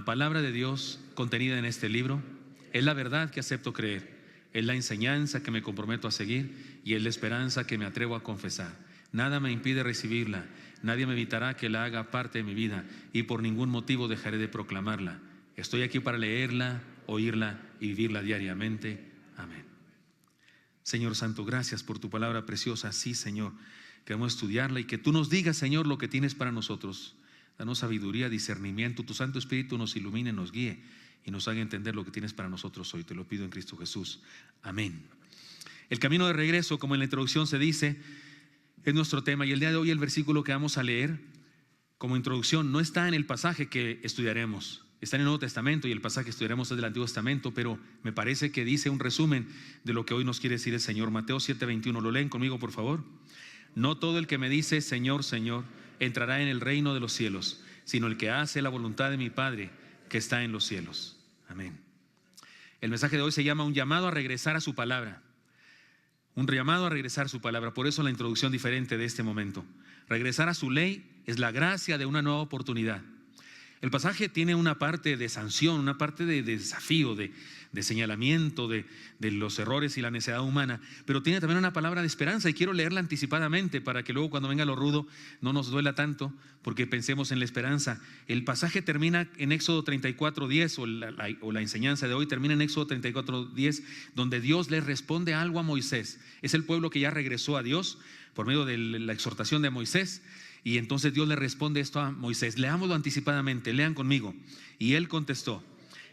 La palabra de Dios contenida en este libro es la verdad que acepto creer, es la enseñanza que me comprometo a seguir y es la esperanza que me atrevo a confesar. Nada me impide recibirla, nadie me evitará que la haga parte de mi vida y por ningún motivo dejaré de proclamarla. Estoy aquí para leerla, oírla y vivirla diariamente. Amén. Señor Santo, gracias por tu palabra preciosa. Sí, Señor, queremos estudiarla y que tú nos digas, Señor, lo que tienes para nosotros. Danos sabiduría, discernimiento, tu Santo Espíritu nos ilumine, nos guíe y nos haga entender lo que tienes para nosotros hoy. Te lo pido en Cristo Jesús. Amén. El camino de regreso, como en la introducción se dice, es nuestro tema, y el día de hoy el versículo que vamos a leer como introducción no está en el pasaje que estudiaremos, está en el Nuevo Testamento y el pasaje que estudiaremos es del Antiguo Testamento, pero me parece que dice un resumen de lo que hoy nos quiere decir el Señor. Mateo 7:21, ¿lo leen conmigo por favor? No todo el que me dice Señor, Señor entrará en el reino de los cielos, sino el que hace la voluntad de mi Padre que está en los cielos. Amén. El mensaje de hoy se llama un llamado a regresar a su palabra. Un llamado a regresar a su palabra. Por eso la introducción diferente de este momento. Regresar a su ley es la gracia de una nueva oportunidad. El pasaje tiene una parte de sanción, una parte de desafío, de señalamiento de los errores y la necedad humana, pero tiene también una palabra de esperanza y quiero leerla anticipadamente para que luego cuando venga lo rudo no nos duela tanto, porque pensemos en la esperanza. El pasaje termina en Éxodo 34:10 o la enseñanza de hoy termina en Éxodo 34:10, donde Dios le responde algo a Moisés. Es el pueblo que ya regresó a Dios por medio de la exhortación de Moisés. Y entonces Dios le responde esto a Moisés. Leámoslo anticipadamente, lean conmigo. Y él contestó: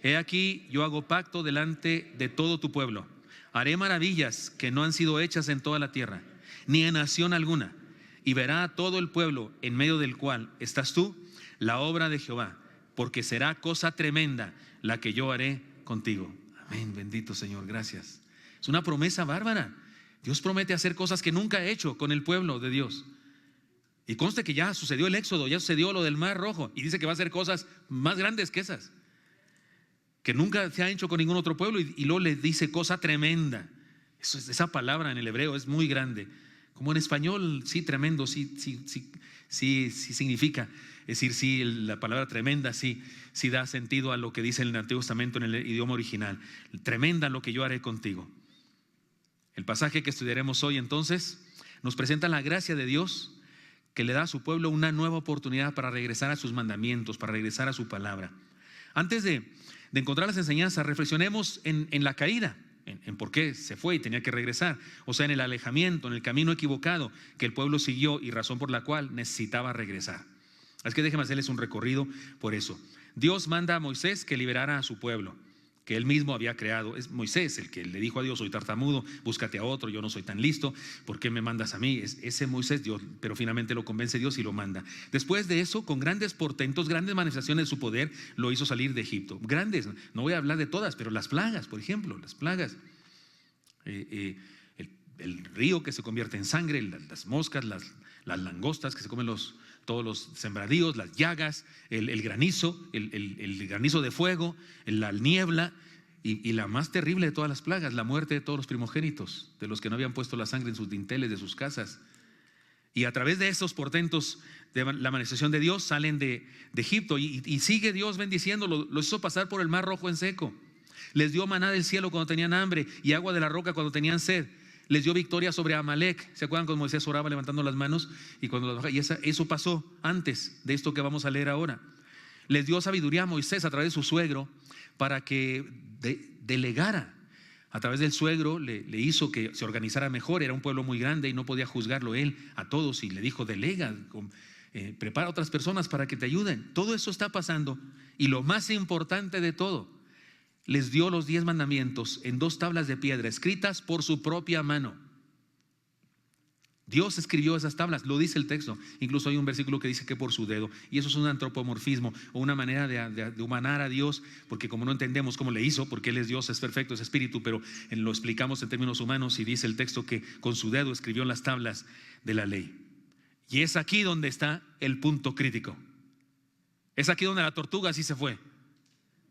he aquí yo hago pacto delante de todo tu pueblo. Haré maravillas que no han sido hechas en toda la tierra, ni en nación alguna. Y verá a todo el pueblo en medio del cual estás tú la obra de Jehová, porque será cosa tremenda la que yo haré contigo. Amén, bendito Señor, gracias. Es una promesa bárbara. Dios promete hacer cosas que nunca ha hecho con el pueblo de Dios. Y conste que ya sucedió el éxodo, ya sucedió lo del Mar Rojo, y dice que va a hacer cosas más grandes que esas, que nunca se ha hecho con ningún otro pueblo, y luego le dice cosa tremenda. Esa palabra en el hebreo es muy grande. Como en español, sí, tremendo, sí significa. Es decir, sí, la palabra tremenda sí da sentido a lo que dice en el Antiguo Testamento en el idioma original. Tremenda lo que yo haré contigo. El pasaje que estudiaremos hoy entonces nos presenta la gracia de Dios que le da a su pueblo una nueva oportunidad para regresar a sus mandamientos, para regresar a su palabra. Antes de encontrar las enseñanzas, reflexionemos en la caída, en por qué se fue y tenía que regresar. O sea, en el alejamiento, en el camino equivocado que el pueblo siguió y razón por la cual necesitaba regresar. Así que déjenme hacerles un recorrido por eso. Dios manda a Moisés que liberara a su pueblo, que él mismo había creado. Es Moisés el que le dijo a Dios: soy tartamudo, búscate a otro, yo no soy tan listo, ¿por qué me mandas a mí? Es ese Moisés, Dios, pero finalmente lo convence Dios y lo manda. Después de eso, con grandes portentos, grandes manifestaciones de su poder, lo hizo salir de Egipto. Grandes, no voy a hablar de todas, pero las plagas, por ejemplo, las plagas. El río que se convierte en sangre, las moscas, las langostas que se comen todos los sembradíos, las llagas, el granizo, el granizo de fuego, la niebla y la más terrible de todas las plagas, la muerte de todos los primogénitos, de los que no habían puesto la sangre en sus dinteles de sus casas. Y a través de esos portentos de la manifestación de Dios salen de Egipto y sigue Dios bendiciéndolo. Los hizo pasar por el Mar Rojo en seco. Les dio maná del cielo cuando tenían hambre y agua de la roca cuando tenían sed. Les dio victoria sobre Amalek. ¿Se acuerdan cuando Moisés oraba levantando las manos? Y eso pasó antes de esto que vamos a leer ahora. Les dio sabiduría a Moisés a través de su suegro para que delegara. A través del suegro le hizo que se organizara mejor. Era un pueblo muy grande y no podía juzgarlo él a todos, y le dijo: delega, prepara a otras personas para que te ayuden. Todo eso está pasando, y lo más importante de todo, les dio los 10 mandamientos en 2 tablas de piedra escritas por su propia mano. Dios escribió esas tablas, lo dice el texto. Incluso hay un versículo que dice que por su dedo, y eso es un antropomorfismo o una manera de humanar a Dios, porque como no entendemos cómo le hizo, porque Él es Dios, es perfecto, es espíritu, pero lo explicamos en términos humanos, y dice el texto que con su dedo escribió las tablas de la ley. Y es aquí donde está el punto crítico. Es aquí donde la tortuga sí se fue,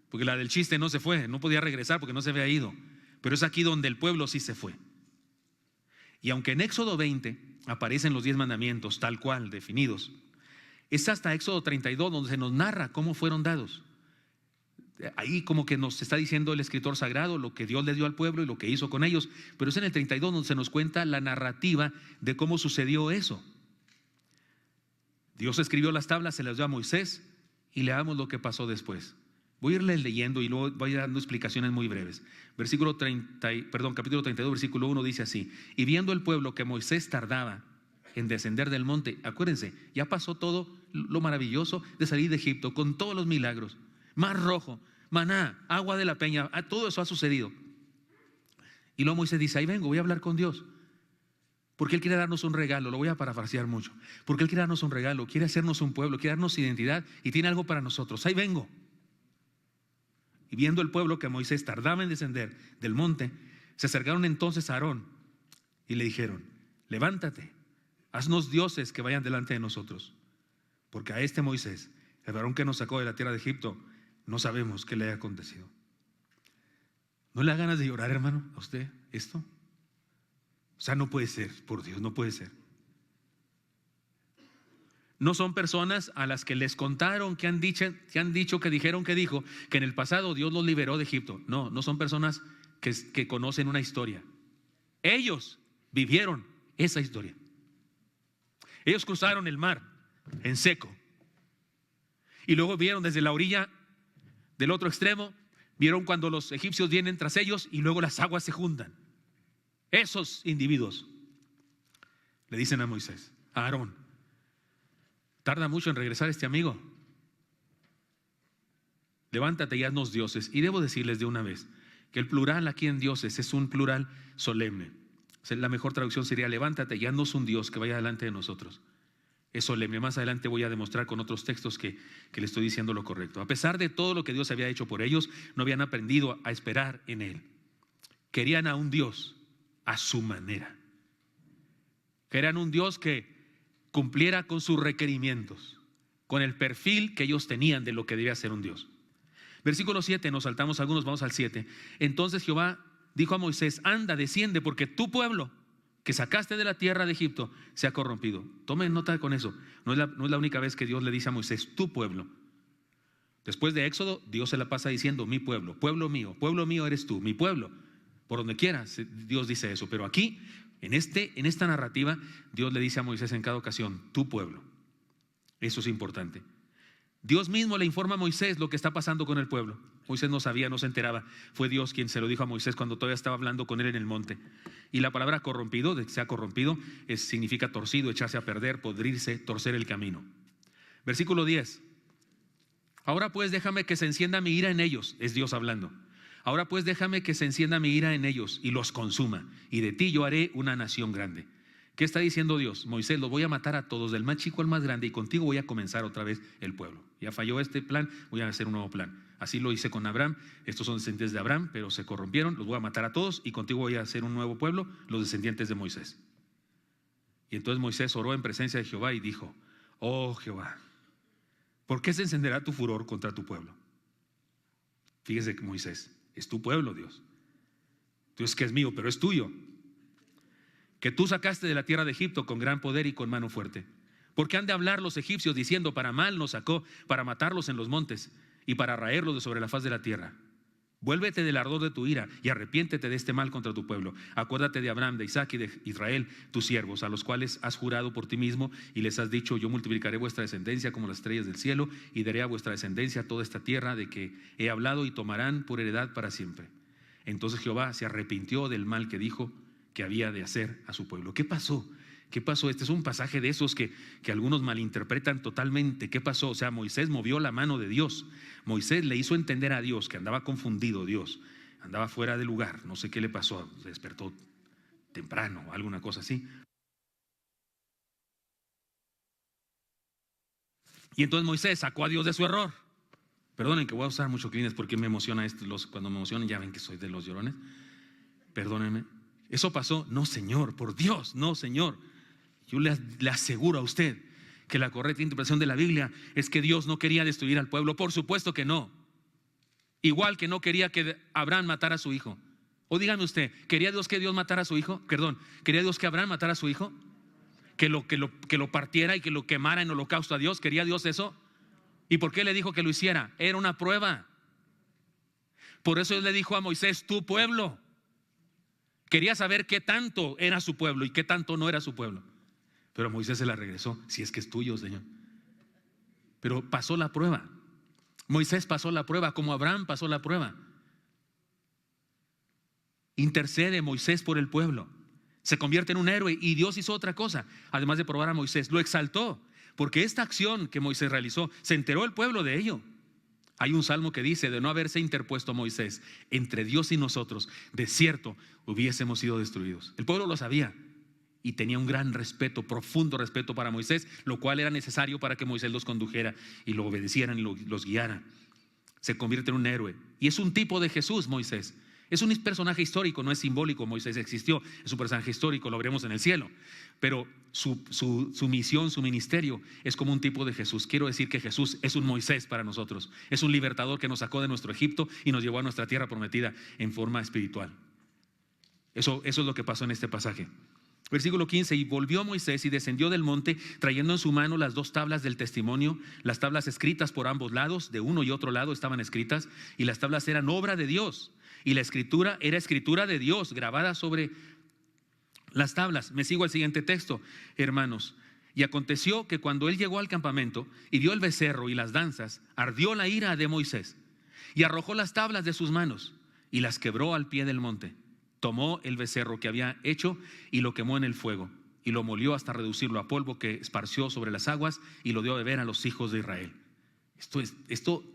porque la del chiste no se fue, no podía regresar porque no se había ido. Pero es aquí donde el pueblo sí se fue. Y aunque en Éxodo 20 aparecen los 10 mandamientos tal cual definidos, es hasta Éxodo 32 donde se nos narra cómo fueron dados. Ahí como que nos está diciendo el escritor sagrado lo que Dios le dio al pueblo y lo que hizo con ellos, pero es en el 32 donde se nos cuenta la narrativa de cómo sucedió eso. Dios escribió las tablas, se las dio a Moisés y leamos lo que pasó después. Voy a irles leyendo y luego voy dando explicaciones muy breves. Capítulo 32, versículo 1 dice así: y viendo el pueblo que Moisés tardaba en descender del monte, acuérdense, ya pasó todo lo maravilloso de salir de Egipto con todos los milagros, mar rojo, maná, agua de la peña, todo eso ha sucedido. Y luego Moisés dice: ahí vengo, voy a hablar con Dios, porque Él quiere darnos un regalo. Lo voy a parafrasear mucho, porque Él quiere darnos un regalo, quiere hacernos un pueblo, quiere darnos identidad y tiene algo para nosotros. Ahí vengo. Y viendo el pueblo que Moisés tardaba en descender del monte, se acercaron entonces a Aarón y le dijeron: levántate, haznos dioses que vayan delante de nosotros, porque a este Moisés, el varón que nos sacó de la tierra de Egipto, no sabemos qué le haya acontecido. ¿No le da ganas de llorar, hermano, a usted esto? O sea, no puede ser, por Dios, no puede ser. No son personas a las que les contaron, que han dicho, que dijeron, que dijo, que en el pasado Dios los liberó de Egipto. No, no son personas que conocen una historia. Ellos vivieron esa historia. Ellos cruzaron el mar en seco. Y luego vieron desde la orilla del otro extremo, vieron cuando los egipcios vienen tras ellos y luego las aguas se juntan. Esos individuos le dicen a Moisés, a Aarón: tarda mucho en regresar este amigo, levántate y haznos dioses. Y debo decirles de una vez que el plural aquí en dioses es un plural solemne. La mejor traducción sería: levántate y haznos un Dios que vaya delante de nosotros. Es solemne. Más adelante voy a demostrar con otros textos que le estoy diciendo lo correcto. A pesar de todo lo que Dios había hecho por ellos, no habían aprendido a esperar en Él. Querían a un Dios a su manera. Querían un Dios que cumpliera con sus requerimientos, con el perfil que ellos tenían de lo que debía ser un Dios. Versículo 7, nos saltamos algunos, vamos al 7. Entonces Jehová dijo a Moisés: anda, desciende, porque tu pueblo que sacaste de la tierra de Egipto se ha corrompido. Tomen nota con eso. No es la única vez que Dios le dice a Moisés: tu pueblo. Después de Éxodo, Dios se la pasa diciendo: mi pueblo mío eres tú, mi pueblo. Por donde quieras Dios dice eso, pero aquí en esta narrativa Dios le dice a Moisés en cada ocasión: tu pueblo. Eso es importante. Dios mismo le informa a Moisés lo que está pasando con el pueblo. Moisés no sabía, no se enteraba. Fue Dios quien se lo dijo a Moisés cuando todavía estaba hablando con él en el monte. Y la palabra corrompido, de que sea corrompido, significa torcido, echarse a perder, podrirse, torcer el camino. Versículo 10. Ahora pues déjame que se encienda mi ira en ellos. Es Dios hablando. Ahora pues déjame que se encienda mi ira en ellos y los consuma, y de ti yo haré una nación grande. ¿Qué está diciendo Dios? Moisés: los voy a matar a todos, del más chico al más grande, y contigo voy a comenzar otra vez el pueblo. Ya falló este plan, voy a hacer un nuevo plan. Así lo hice con Abraham. Estos son descendientes de Abraham, pero se corrompieron. Los voy a matar a todos y contigo voy a hacer un nuevo pueblo, los descendientes de Moisés. Y entonces Moisés oró en presencia de Jehová y dijo: oh Jehová, ¿por qué se encenderá tu furor contra tu pueblo? Fíjese que Moisés: es tu pueblo, Dios. Dios que es mío, pero es tuyo. Que tú sacaste de la tierra de Egipto con gran poder y con mano fuerte. ¿Por qué han de hablar los egipcios diciendo: para mal nos sacó, para matarlos en los montes y para raerlos de sobre la faz de la tierra? Vuélvete del ardor de tu ira y arrepiéntete de este mal contra tu pueblo. Acuérdate de Abraham, de Isaac y de Israel, tus siervos, a los cuales has jurado por ti mismo y les has dicho: yo multiplicaré vuestra descendencia como las estrellas del cielo y daré a vuestra descendencia toda esta tierra de que he hablado, y tomarán por heredad para siempre. Entonces Jehová se arrepintió del mal que dijo que había de hacer a su pueblo. ¿Qué pasó? ¿Qué pasó? Este es un pasaje de esos que algunos malinterpretan totalmente. ¿Qué pasó? O sea, Moisés movió la mano de Dios. Moisés le hizo entender a Dios que andaba confundido. Dios andaba fuera de lugar. No sé qué le pasó. Se despertó temprano o alguna cosa así. Y entonces Moisés sacó a Dios de su error. Perdonen que voy a usar mucho Kleenex porque me emociona esto. Cuando me emocionan, ya ven que soy de los llorones. Perdónenme. ¿Eso pasó? No, Señor, por Dios, no, Señor. Yo le aseguro a usted que la correcta interpretación de la Biblia es que Dios no quería destruir al pueblo. Por supuesto que no. Igual que no quería que Abraham matara a su hijo. O dígame usted, ¿quería Dios que Dios matara a su hijo? Perdón, ¿quería Dios que Abraham matara a su hijo? Que lo partiera y que lo quemara en holocausto a Dios. ¿Quería Dios eso? ¿Y por qué le dijo que lo hiciera? Era una prueba. Por eso Él le dijo a Moisés, tu pueblo. Quería saber qué tanto era su pueblo y qué tanto no era su pueblo. Pero Moisés se la regresó. Si es que es tuyo, Señor. Pero pasó la prueba. Moisés pasó la prueba, como Abraham pasó la prueba. Intercede Moisés por el pueblo. Se convierte en un héroe y Dios hizo otra cosa. Además de probar a Moisés, lo exaltó. Porque esta acción que Moisés realizó, se enteró el pueblo de ello. Hay un salmo que dice, de no haberse interpuesto Moisés entre Dios y nosotros, de cierto hubiésemos sido destruidos. El pueblo lo sabía y tenía un gran respeto, profundo respeto para Moisés, lo cual era necesario para que Moisés los condujera y lo obedecieran y los guiara. Se convierte en un héroe y es un tipo de Jesús, Moisés. Es un personaje histórico, no es simbólico. Moisés existió, es un personaje histórico, lo veremos en el cielo. Pero su misión, su ministerio es como un tipo de Jesús. Quiero decir que Jesús es un Moisés para nosotros. Es un libertador que nos sacó de nuestro Egipto y nos llevó a nuestra tierra prometida en forma espiritual. Eso es lo que pasó en este pasaje. Versículo 15, y volvió Moisés y descendió del monte trayendo en su mano las 2 tablas del testimonio, las tablas escritas por ambos lados, de uno y otro lado estaban escritas, y las tablas eran obra de Dios. Y la escritura era escritura de Dios grabada sobre las tablas. Me sigo al siguiente texto, hermanos. Y aconteció que cuando él llegó al campamento y vio el becerro y las danzas, ardió la ira de Moisés y arrojó las tablas de sus manos y las quebró al pie del monte. Tomó el becerro que había hecho y lo quemó en el fuego y lo molió hasta reducirlo a polvo, que esparció sobre las aguas y lo dio a beber a los hijos de Israel. Esto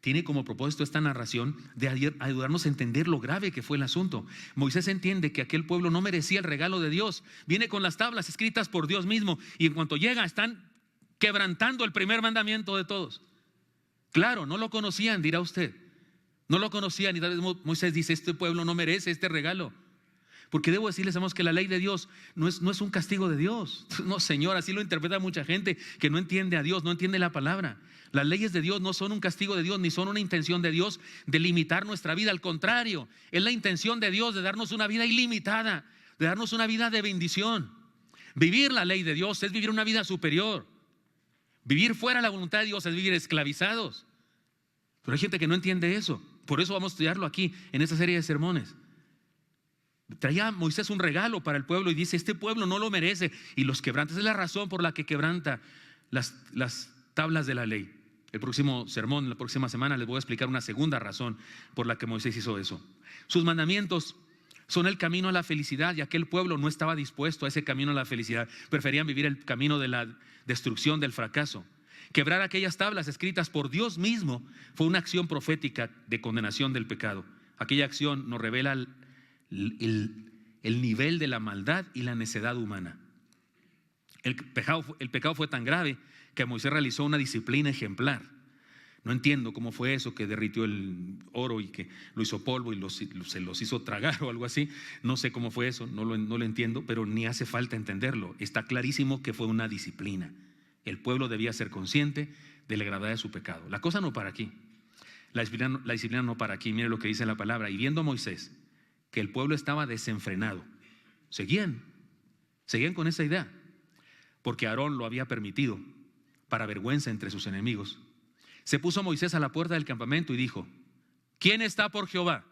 tiene como propósito esta narración de ayudarnos a entender lo grave que fue el asunto. Moisés entiende que aquel pueblo no merecía el regalo de Dios. Viene con las tablas escritas por Dios mismo y en cuanto llega están quebrantando el primer mandamiento de todos. Claro, no lo conocían, dirá usted. No lo conocían y tal vez Moisés dice, este pueblo no merece este regalo. Porque debo decirles, hermanos, que la ley de Dios no es un castigo de Dios. No, Señor, así lo interpreta mucha gente que no entiende a Dios, no entiende la palabra. Las leyes de Dios no son un castigo de Dios, ni son una intención de Dios de limitar nuestra vida. Al contrario, es la intención de Dios de darnos una vida ilimitada, de darnos una vida de bendición. Vivir la ley de Dios es vivir una vida superior. Vivir fuera de la voluntad de Dios es vivir esclavizados. Pero hay gente que no entiende eso. Por eso vamos a estudiarlo aquí en esta serie de sermones. Traía Moisés un regalo para el pueblo y dice, este pueblo no lo merece y los quebranta. Esa es la razón por la que quebranta las tablas de la ley. El próximo sermón, la próxima semana les voy a explicar una segunda razón por la que Moisés hizo eso. Sus mandamientos son el camino a la felicidad y aquel pueblo no estaba dispuesto a ese camino a la felicidad. Preferían vivir el camino de la destrucción, del fracaso. Quebrar aquellas tablas escritas por Dios mismo fue una acción profética de condenación del pecado. Aquella acción nos revela el nivel de la maldad y la necedad humana. El pecado fue tan grave que Moisés realizó una disciplina ejemplar. No entiendo cómo fue eso, que derritió el oro y que lo hizo polvo y se los hizo tragar o algo así. No sé cómo fue eso, no lo entiendo, pero ni hace falta entenderlo. Está clarísimo que fue una disciplina. El pueblo debía ser consciente de la gravedad de su pecado. La cosa no para aquí. La disciplina no para aquí. Mire lo que dice la palabra. Y viendo Moisés que el pueblo estaba desenfrenado, seguían con esa idea, porque Aarón lo había permitido para vergüenza entre sus enemigos. Se puso Moisés a la puerta del campamento y dijo, ¿quién está por Jehová?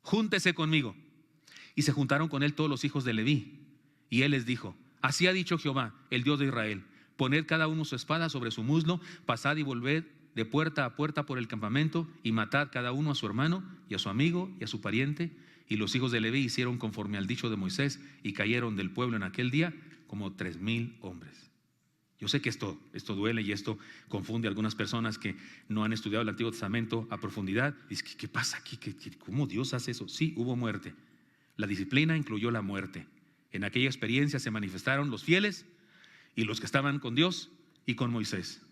Júntese conmigo. Y se juntaron con él todos los hijos de Leví. Y él les dijo, así ha dicho Jehová, el Dios de Israel, poned cada uno su espada sobre su muslo, pasad y volved de puerta a puerta por el campamento y matad cada uno a su hermano y a su amigo y a su pariente. Y los hijos de Leví hicieron conforme al dicho de Moisés y cayeron del pueblo en aquel día como 3,000 hombres. Yo sé que esto duele y esto confunde a algunas personas que no han estudiado el Antiguo Testamento a profundidad. Dice, ¿qué pasa aquí? ¿Cómo Dios hace eso? Sí, hubo muerte. La disciplina incluyó la muerte. En aquella experiencia se manifestaron los fieles y los que estaban con Dios y con Moisés.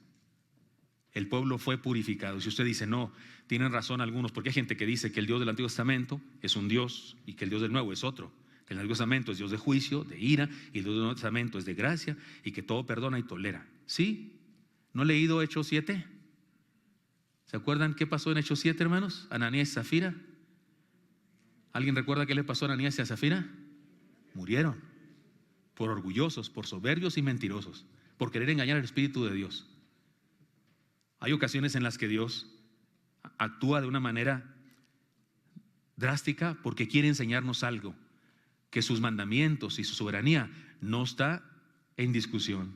El pueblo fue purificado. Si usted dice, no, tienen razón algunos, porque hay gente que dice que el Dios del Antiguo Testamento es un Dios y que el Dios del Nuevo es otro. Que el Antiguo Testamento es Dios de juicio, de ira, y el Dios del Nuevo Testamento es de gracia y que todo perdona y tolera. ¿Sí? ¿No he leído Hechos 7? ¿Se acuerdan qué pasó en Hechos 7, hermanos? Ananías y Zafira. ¿Alguien recuerda qué le pasó a Ananías y a Zafira? Murieron por orgullosos, por soberbios y mentirosos, por querer engañar al Espíritu de Dios. Hay ocasiones en las que Dios actúa de una manera drástica porque quiere enseñarnos algo, que sus mandamientos y su soberanía no está en discusión,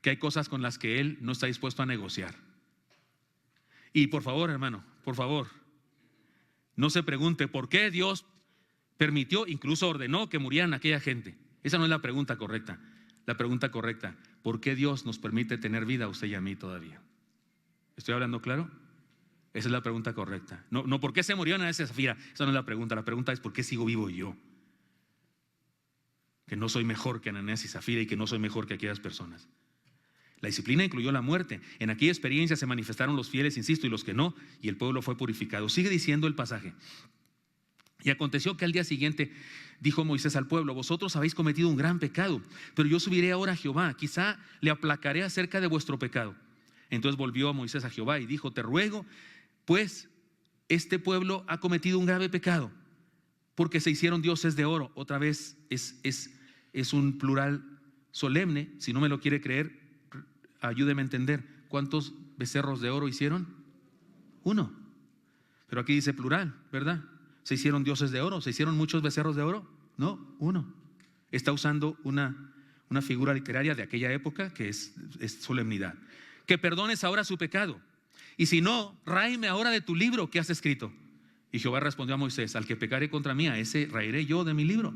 que hay cosas con las que Él no está dispuesto a negociar. Y por favor, hermano, por favor, no se pregunte por qué Dios permitió, incluso ordenó que murieran aquella gente. Esa no es la pregunta correcta. La pregunta correcta: ¿por qué Dios nos permite tener vida a usted y a mí todavía? ¿Estoy hablando claro? Esa es la pregunta correcta. No ¿por qué se murió Ananías y Zafira? Esa no es la pregunta. La pregunta es: ¿por qué sigo vivo yo? Que no soy mejor que Ananías y Zafira y que no soy mejor que aquellas personas. La disciplina incluyó la muerte. En aquella experiencia se manifestaron los fieles, insisto, y los que no, y el pueblo fue purificado. Sigue diciendo el pasaje: y aconteció que al día siguiente dijo Moisés al pueblo: vosotros habéis cometido un gran pecado, pero yo subiré ahora a Jehová, quizá le aplacaré acerca de vuestro pecado. Entonces volvió Moisés a Jehová y dijo: te ruego, pues este pueblo ha cometido un grave pecado, porque se hicieron dioses de oro. Otra vez es un plural solemne. Si no me lo quiere creer, ayúdeme a entender. ¿Cuántos becerros de oro hicieron? Uno. Pero aquí dice plural, ¿verdad? ¿Se hicieron dioses de oro? ¿Se hicieron muchos becerros de oro? No, uno. Está usando una figura literaria de aquella época que es solemnidad. Que perdones ahora su pecado, y si no, ráeme ahora de tu libro que has escrito. Y Jehová respondió a Moisés: al que pecare contra mí, a ese raeré yo de mi libro.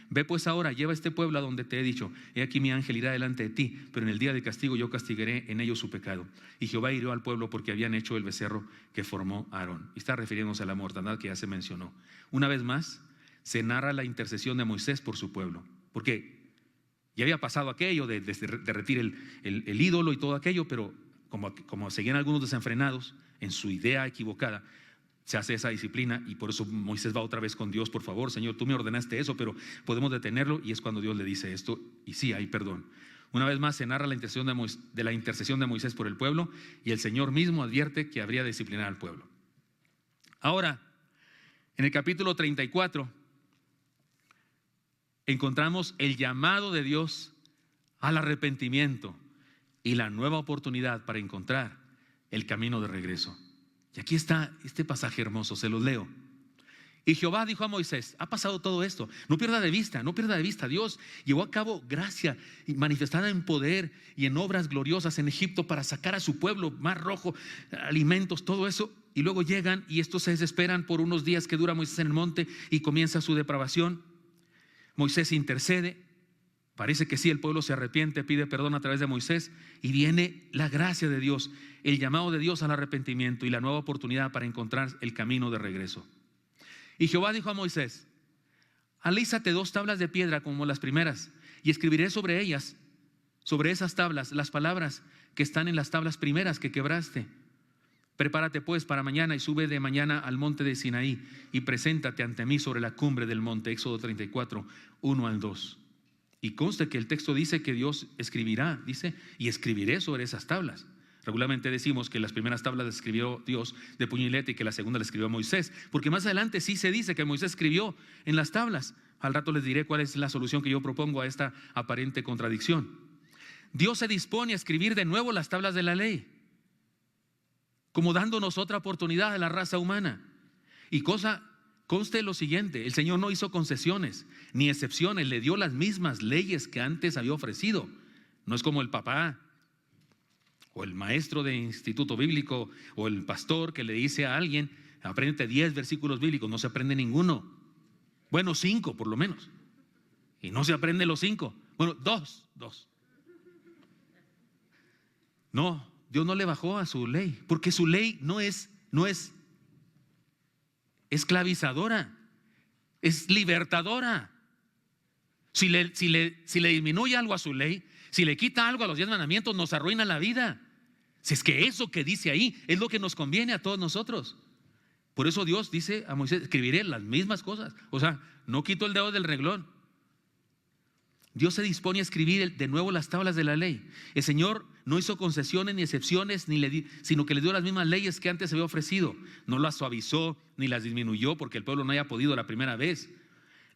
Ve pues ahora, lleva este pueblo a donde te he dicho. He aquí mi ángel irá delante de ti, pero en el día de castigo yo castigaré en ellos su pecado. Y Jehová hirió al pueblo porque habían hecho el becerro que formó Aarón. Y está refiriéndose a la mortandad que ya se mencionó. Una vez más se narra la intercesión de Moisés por su pueblo, porque ya había pasado aquello de derretir el ídolo y todo aquello, pero como seguían algunos desenfrenados en su idea equivocada, se hace esa disciplina. Y por eso Moisés va otra vez con Dios: por favor, Señor, tú me ordenaste eso, pero podemos detenerlo. Y es cuando Dios le dice esto, y sí, hay perdón. Una vez más se narra la intercesión de Moisés por el pueblo, y el Señor mismo advierte que habría de disciplinar al pueblo. Ahora, en el capítulo 34 encontramos el llamado de Dios al arrepentimiento y la nueva oportunidad para encontrar el camino de regreso. Y aquí está este pasaje hermoso, se los leo. Y Jehová dijo a Moisés: ha pasado todo esto, no pierda de vista, Dios llevó a cabo gracia manifestada en poder y en obras gloriosas en Egipto para sacar a su pueblo, mar rojo, alimentos, todo eso. Y luego llegan y estos se desesperan por unos días que dura Moisés en el monte y comienza su depravación. Moisés intercede, parece que sí, el pueblo se arrepiente, pide perdón a través de Moisés, y viene la gracia de Dios, el llamado de Dios al arrepentimiento y la nueva oportunidad para encontrar el camino de regreso. Y Jehová dijo a Moisés: alízate 2 tablas de piedra como las primeras, y escribiré sobre ellas, sobre esas tablas, las palabras que están en las tablas primeras que quebraste. Prepárate pues para mañana y sube de mañana al monte de Sinaí y preséntate ante mí sobre la cumbre del monte. Éxodo 34, 1 al 2. Y conste que el texto dice que Dios escribirá, dice: y escribiré sobre esas tablas. Regularmente decimos que las primeras tablas las escribió Dios de puño y letra y que la segunda la escribió Moisés, porque más adelante sí se dice que Moisés escribió en las tablas. Al rato les diré cuál es la solución que yo propongo a esta aparente contradicción. Dios se dispone a escribir de nuevo las tablas de la ley, como dándonos otra oportunidad a la raza humana. Y conste lo siguiente: el Señor no hizo concesiones ni excepciones, le dio las mismas leyes que antes había ofrecido. No es como el papá o el maestro de instituto bíblico o el pastor que le dice a alguien: apréndete 10 versículos bíblicos. No se aprende ninguno. Bueno, 5 por lo menos. Y no se aprende los 5. Bueno, 2. No, Dios no le bajó a su ley, porque su ley no es esclavizadora, es libertadora. Si le disminuye algo a su ley, si le quita algo a los 10 mandamientos, nos arruina la vida. Si es que eso que dice ahí es lo que nos conviene a todos nosotros. Por eso Dios dice a Moisés: escribiré las mismas cosas. O sea, no quito el dedo del renglón. Dios se dispone a escribir de nuevo las tablas de la ley. El Señor no hizo concesiones ni excepciones, sino que le dio las mismas leyes que antes había ofrecido. No las suavizó ni las disminuyó porque el pueblo no haya podido la primera vez.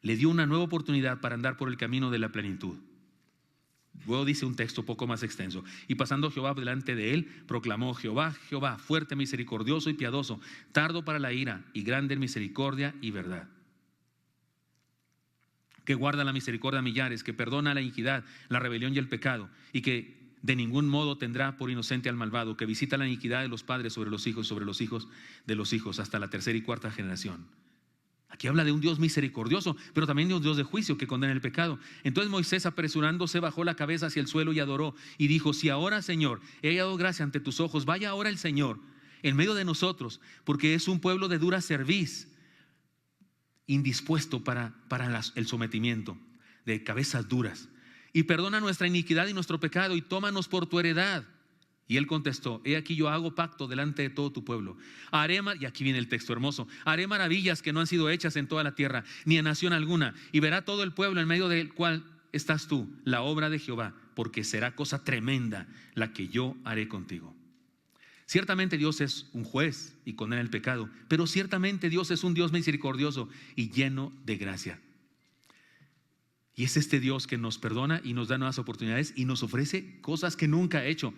Le dio una nueva oportunidad para andar por el camino de la plenitud. Luego dice un texto poco más extenso: y pasando Jehová delante de él, proclamó: Jehová, Jehová, fuerte, misericordioso y piadoso, tardo para la ira y grande en misericordia y verdad, que guarda la misericordia a millares, que perdona la iniquidad, la rebelión y el pecado, y que de ningún modo tendrá por inocente al malvado, que visita la iniquidad de los padres sobre los hijos de los hijos, hasta la tercera y cuarta generación. Aquí habla de un Dios misericordioso, pero también de un Dios de juicio que condena el pecado. Entonces Moisés, apresurándose, bajó la cabeza hacia el suelo y adoró, y dijo: si ahora, Señor, he hallado gracia ante tus ojos, vaya ahora el Señor en medio de nosotros, porque es un pueblo de dura cerviz, indispuesto para el sometimiento, de cabezas duras, y perdona nuestra iniquidad y nuestro pecado, y tómanos por tu heredad. Y él contestó: he aquí yo hago pacto delante de todo tu pueblo. Y aquí viene el texto hermoso: haré maravillas que no han sido hechas en toda la tierra, ni en nación alguna, y verá todo el pueblo en medio del cual estás tú, la obra de Jehová, porque será cosa tremenda la que yo haré contigo. Ciertamente Dios es un juez y condena el pecado, pero ciertamente Dios es un Dios misericordioso y lleno de gracia. Y es este Dios que nos perdona y nos da nuevas oportunidades y nos ofrece cosas que nunca ha hecho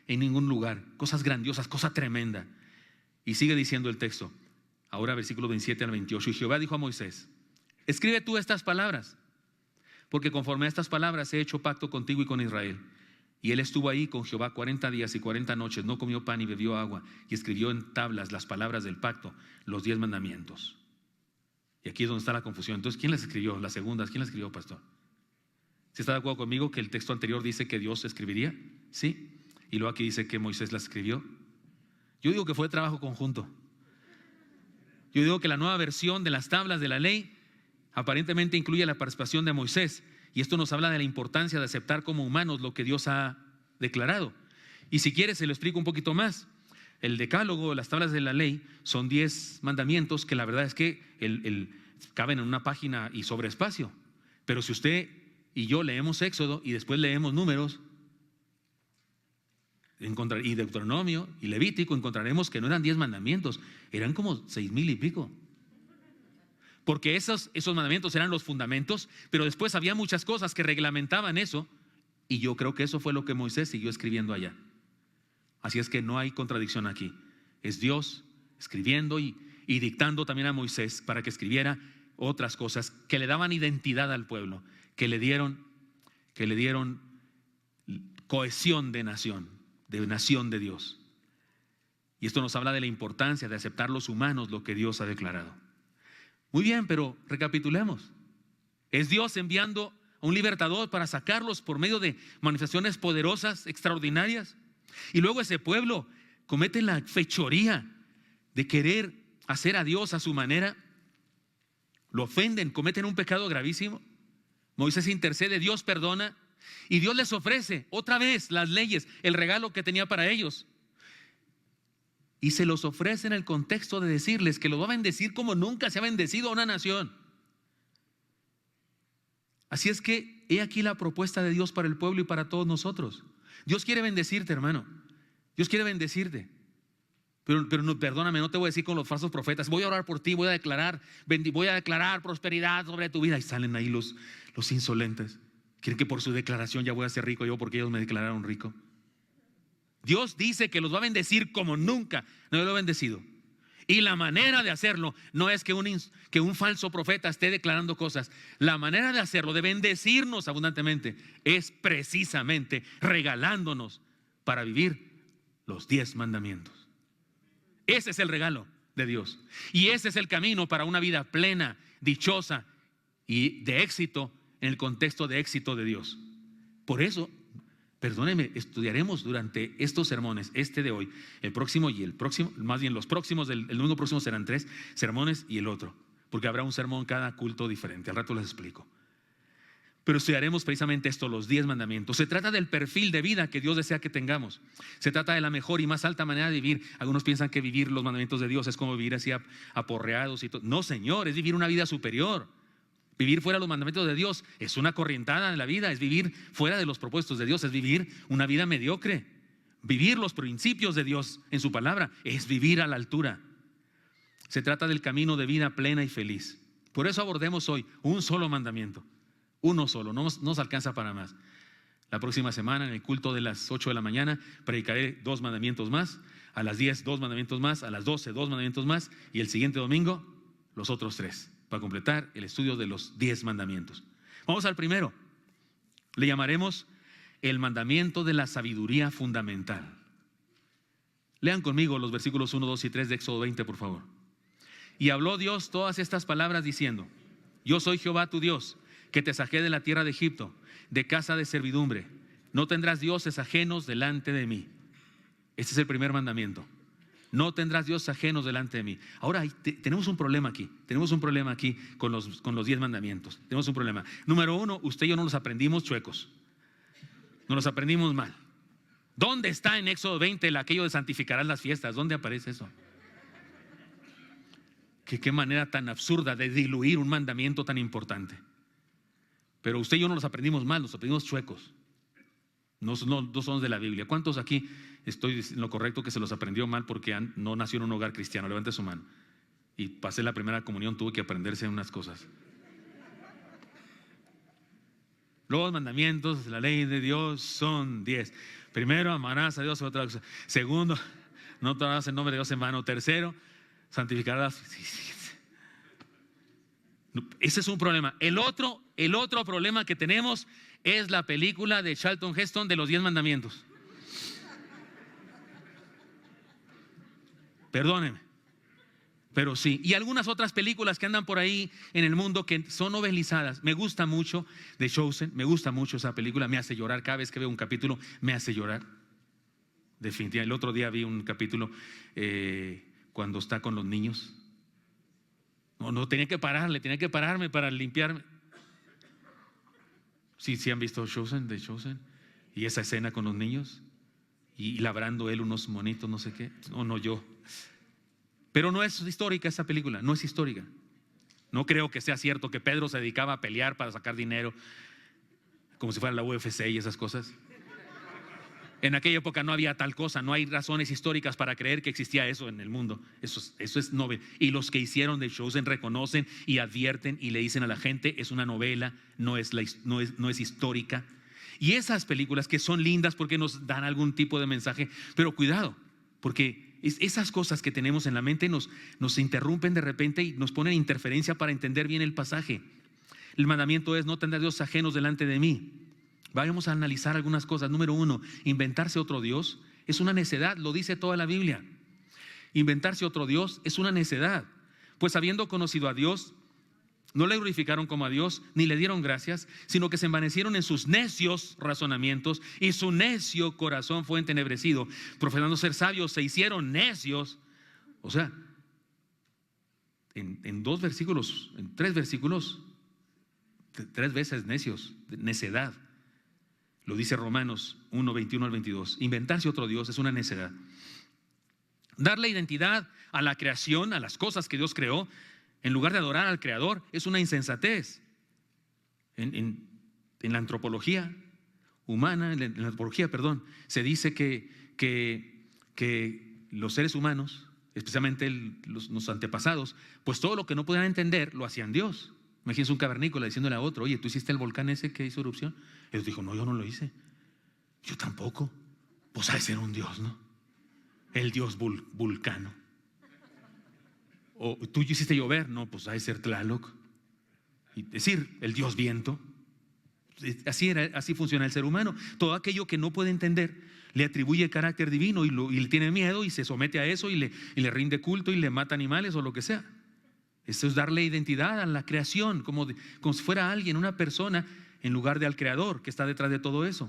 en ningún lugar, cosas grandiosas, cosa tremenda. Y sigue diciendo el texto, ahora versículos 27 al 28: y Jehová dijo a Moisés: escribe tú estas palabras, porque conforme a estas palabras he hecho pacto contigo y con Israel. Y él estuvo ahí con Jehová 40 días y 40 noches, no comió pan ni bebió agua, y escribió en tablas las palabras del pacto, los 10 mandamientos. Y aquí es donde está la confusión. Entonces, ¿quién las escribió? Las segundas, ¿quién las escribió, pastor? ¿Sí está de acuerdo conmigo que el texto anterior dice que Dios escribiría? Sí. Y luego aquí dice que Moisés las escribió. Yo digo que fue trabajo conjunto. Yo digo que la nueva versión de las tablas de la ley aparentemente incluye la participación de Moisés, y esto nos habla de la importancia de aceptar como humanos lo que Dios ha declarado. Y si quieres se lo explico un poquito más. El decálogo, las tablas de la ley, son 10 mandamientos que la verdad es que caben en una página y sobre espacio. Pero si usted y yo leemos Éxodo y después leemos Números y Deuteronomio y Levítico, encontraremos que no eran 10 mandamientos, eran como 6,000 y pico. Porque esos mandamientos eran los fundamentos, pero después había muchas cosas que reglamentaban eso, y yo creo que eso fue lo que Moisés siguió escribiendo allá. Así es que no hay contradicción aquí. Es Dios escribiendo y dictando también a Moisés para que escribiera otras cosas que le daban identidad al pueblo, que le dieron cohesión de nación de Dios. Y esto nos habla de la importancia de aceptar los humanos lo que Dios ha declarado. Muy bien, pero recapitulemos. Es Dios enviando a un libertador para sacarlos por medio de manifestaciones poderosas, extraordinarias. Y luego ese pueblo comete la fechoría de querer hacer a Dios a su manera. Lo ofenden, cometen un pecado gravísimo. Moisés intercede, Dios perdona, y Dios les ofrece otra vez las leyes, el regalo que tenía para ellos. Y se los ofrece en el contexto de decirles que los va a bendecir como nunca se ha bendecido a una nación. Así es que he aquí la propuesta de Dios para el pueblo y para todos nosotros. Dios quiere bendecirte, hermano. Dios quiere bendecirte. Pero no, perdóname, no te voy a decir con los falsos profetas: voy a orar por ti, voy a declarar prosperidad sobre tu vida. Y salen ahí los insolentes. Quieren que por su declaración ya voy a ser rico yo porque ellos me declararon rico. Dios dice que los va a bendecir como nunca no lo ha bendecido. Y la manera de hacerlo no es que un falso profeta esté declarando cosas. La manera de hacerlo, de bendecirnos abundantemente, es precisamente regalándonos para vivir los 10 mandamientos. Ese es el regalo de Dios. Y ese es el camino para una vida plena, dichosa y de éxito en el contexto de éxito de Dios. Por eso, perdóneme, estudiaremos durante estos sermones, este de hoy, el próximo y el próximo, más bien los próximos, el domingo próximo serán 3 sermones y el otro, porque habrá un sermón cada culto diferente. Al rato les explico. Pero estudiaremos precisamente esto, los 10 mandamientos. Se trata del perfil de vida que Dios desea que tengamos. Se trata de la mejor y más alta manera de vivir. Algunos piensan que vivir los mandamientos de Dios es como vivir así aporreados y todo. No, Señor, es vivir una vida superior. Vivir fuera de los mandamientos de Dios es una corrientada en la vida, es vivir fuera de los propósitos de Dios, es vivir una vida mediocre. Vivir los principios de Dios en su palabra es vivir a la altura. Se trata del camino de vida plena y feliz. Por eso abordemos hoy un solo mandamiento, uno solo, no nos alcanza para más. La próxima semana en el culto de las 8 de la mañana predicaré 2 mandamientos más. A las 10, 2 mandamientos más. A las 12, 2 mandamientos más. Y el siguiente domingo, los otros 3, para completar el estudio de los 10 mandamientos. Vamos al primero. Le llamaremos el mandamiento de la sabiduría fundamental. Lean conmigo los versículos 1, 2 y 3 de Éxodo 20, por favor. Y habló Dios todas estas palabras diciendo: yo soy Jehová tu Dios, que te saqué de la tierra de Egipto, de casa de servidumbre. No tendrás dioses ajenos delante de mí. Este es el primer mandamiento. No tendrás dioses ajenos delante de mí. Ahora tenemos un problema aquí. Tenemos un problema aquí con los 10 mandamientos. Tenemos un problema. Número 1, usted y yo no los aprendimos chuecos. Nos los aprendimos mal. ¿Dónde está en Éxodo 20 aquello de santificarás las fiestas? ¿Dónde aparece eso? Qué manera tan absurda de diluir un mandamiento tan importante. Pero usted y yo no los aprendimos mal, los aprendimos chuecos. No somos de la Biblia. ¿Cuántos aquí estoy en lo correcto que se los aprendió mal porque no nació en un hogar cristiano? Levante su mano. Y pasé la primera comunión, tuve que aprenderse unas cosas. Los mandamientos de la ley de Dios son 10. Primero, amarás a Dios sobre otra cosa. Segundo, no tomarás el nombre de Dios en vano. Tercero, santificarás. Ese es un problema. El otro problema que tenemos es la película de Charlton Heston de los 10 mandamientos. Perdónenme, pero sí. Y algunas otras películas que andan por ahí en el mundo que son novelizadas. Me gusta mucho The Chosen, me gusta mucho esa película, me hace llorar. Cada vez que veo un capítulo me hace llorar. Definitivamente. El otro día vi un capítulo cuando está con los niños. No, tenía que pararme para limpiarme. Sí han visto The Chosen, y esa escena con los niños y labrando él unos monitos, no sé qué. No yo. Pero no es histórica esa película, no es histórica. No creo que sea cierto que Pedro se dedicaba a pelear para sacar dinero, como si fuera la UFC y esas cosas. En aquella época no había tal cosa, no hay razones históricas para creer que existía eso en el mundo. Eso es novela. Y los que hicieron The Chosen reconocen y advierten y le dicen a la gente: es una novela, no es histórica. Y esas películas que son lindas porque nos dan algún tipo de mensaje, pero cuidado, porque esas cosas que tenemos en la mente nos interrumpen de repente y nos ponen interferencia para entender bien el pasaje. El mandamiento es: no tendrás dioses ajenos delante de mí. Vamos a analizar algunas cosas. Número 1, inventarse otro Dios es una necedad, lo dice toda la Biblia. Inventarse otro Dios es una necedad, pues habiendo conocido a Dios, no le glorificaron como a Dios, ni le dieron gracias, sino que se envanecieron en sus necios razonamientos, y su necio corazón fue entenebrecido. Profesando ser sabios, se hicieron necios. O sea, en 2 versículos, en 3 versículos, 3 veces necios, necedad. Lo dice Romanos 1, 21 al 22. Inventarse otro Dios es una necedad. Darle identidad a la creación, a las cosas que Dios creó, en lugar de adorar al Creador, es una insensatez. En la antropología humana, en la antropología, se dice que los seres humanos, especialmente los antepasados, pues todo lo que no podían entender lo hacían Dios. Imagínense un cavernícola diciéndole a otro: oye, ¿tú hiciste el volcán ese que hizo erupción? Él dijo: no, yo no lo hice. Yo tampoco. Pues ha de ser un Dios, ¿no? El Dios Vulcano. O tú hiciste llover. No, pues ha de ser Tlaloc. Y decir, el Dios Viento. Así funciona el ser humano. Todo aquello que no puede entender le atribuye carácter divino y le tiene miedo y se somete a eso y le rinde culto y le mata animales o lo que sea. Esto es darle identidad a la creación, como si fuera alguien, una persona, en lugar de al Creador que está detrás de todo eso.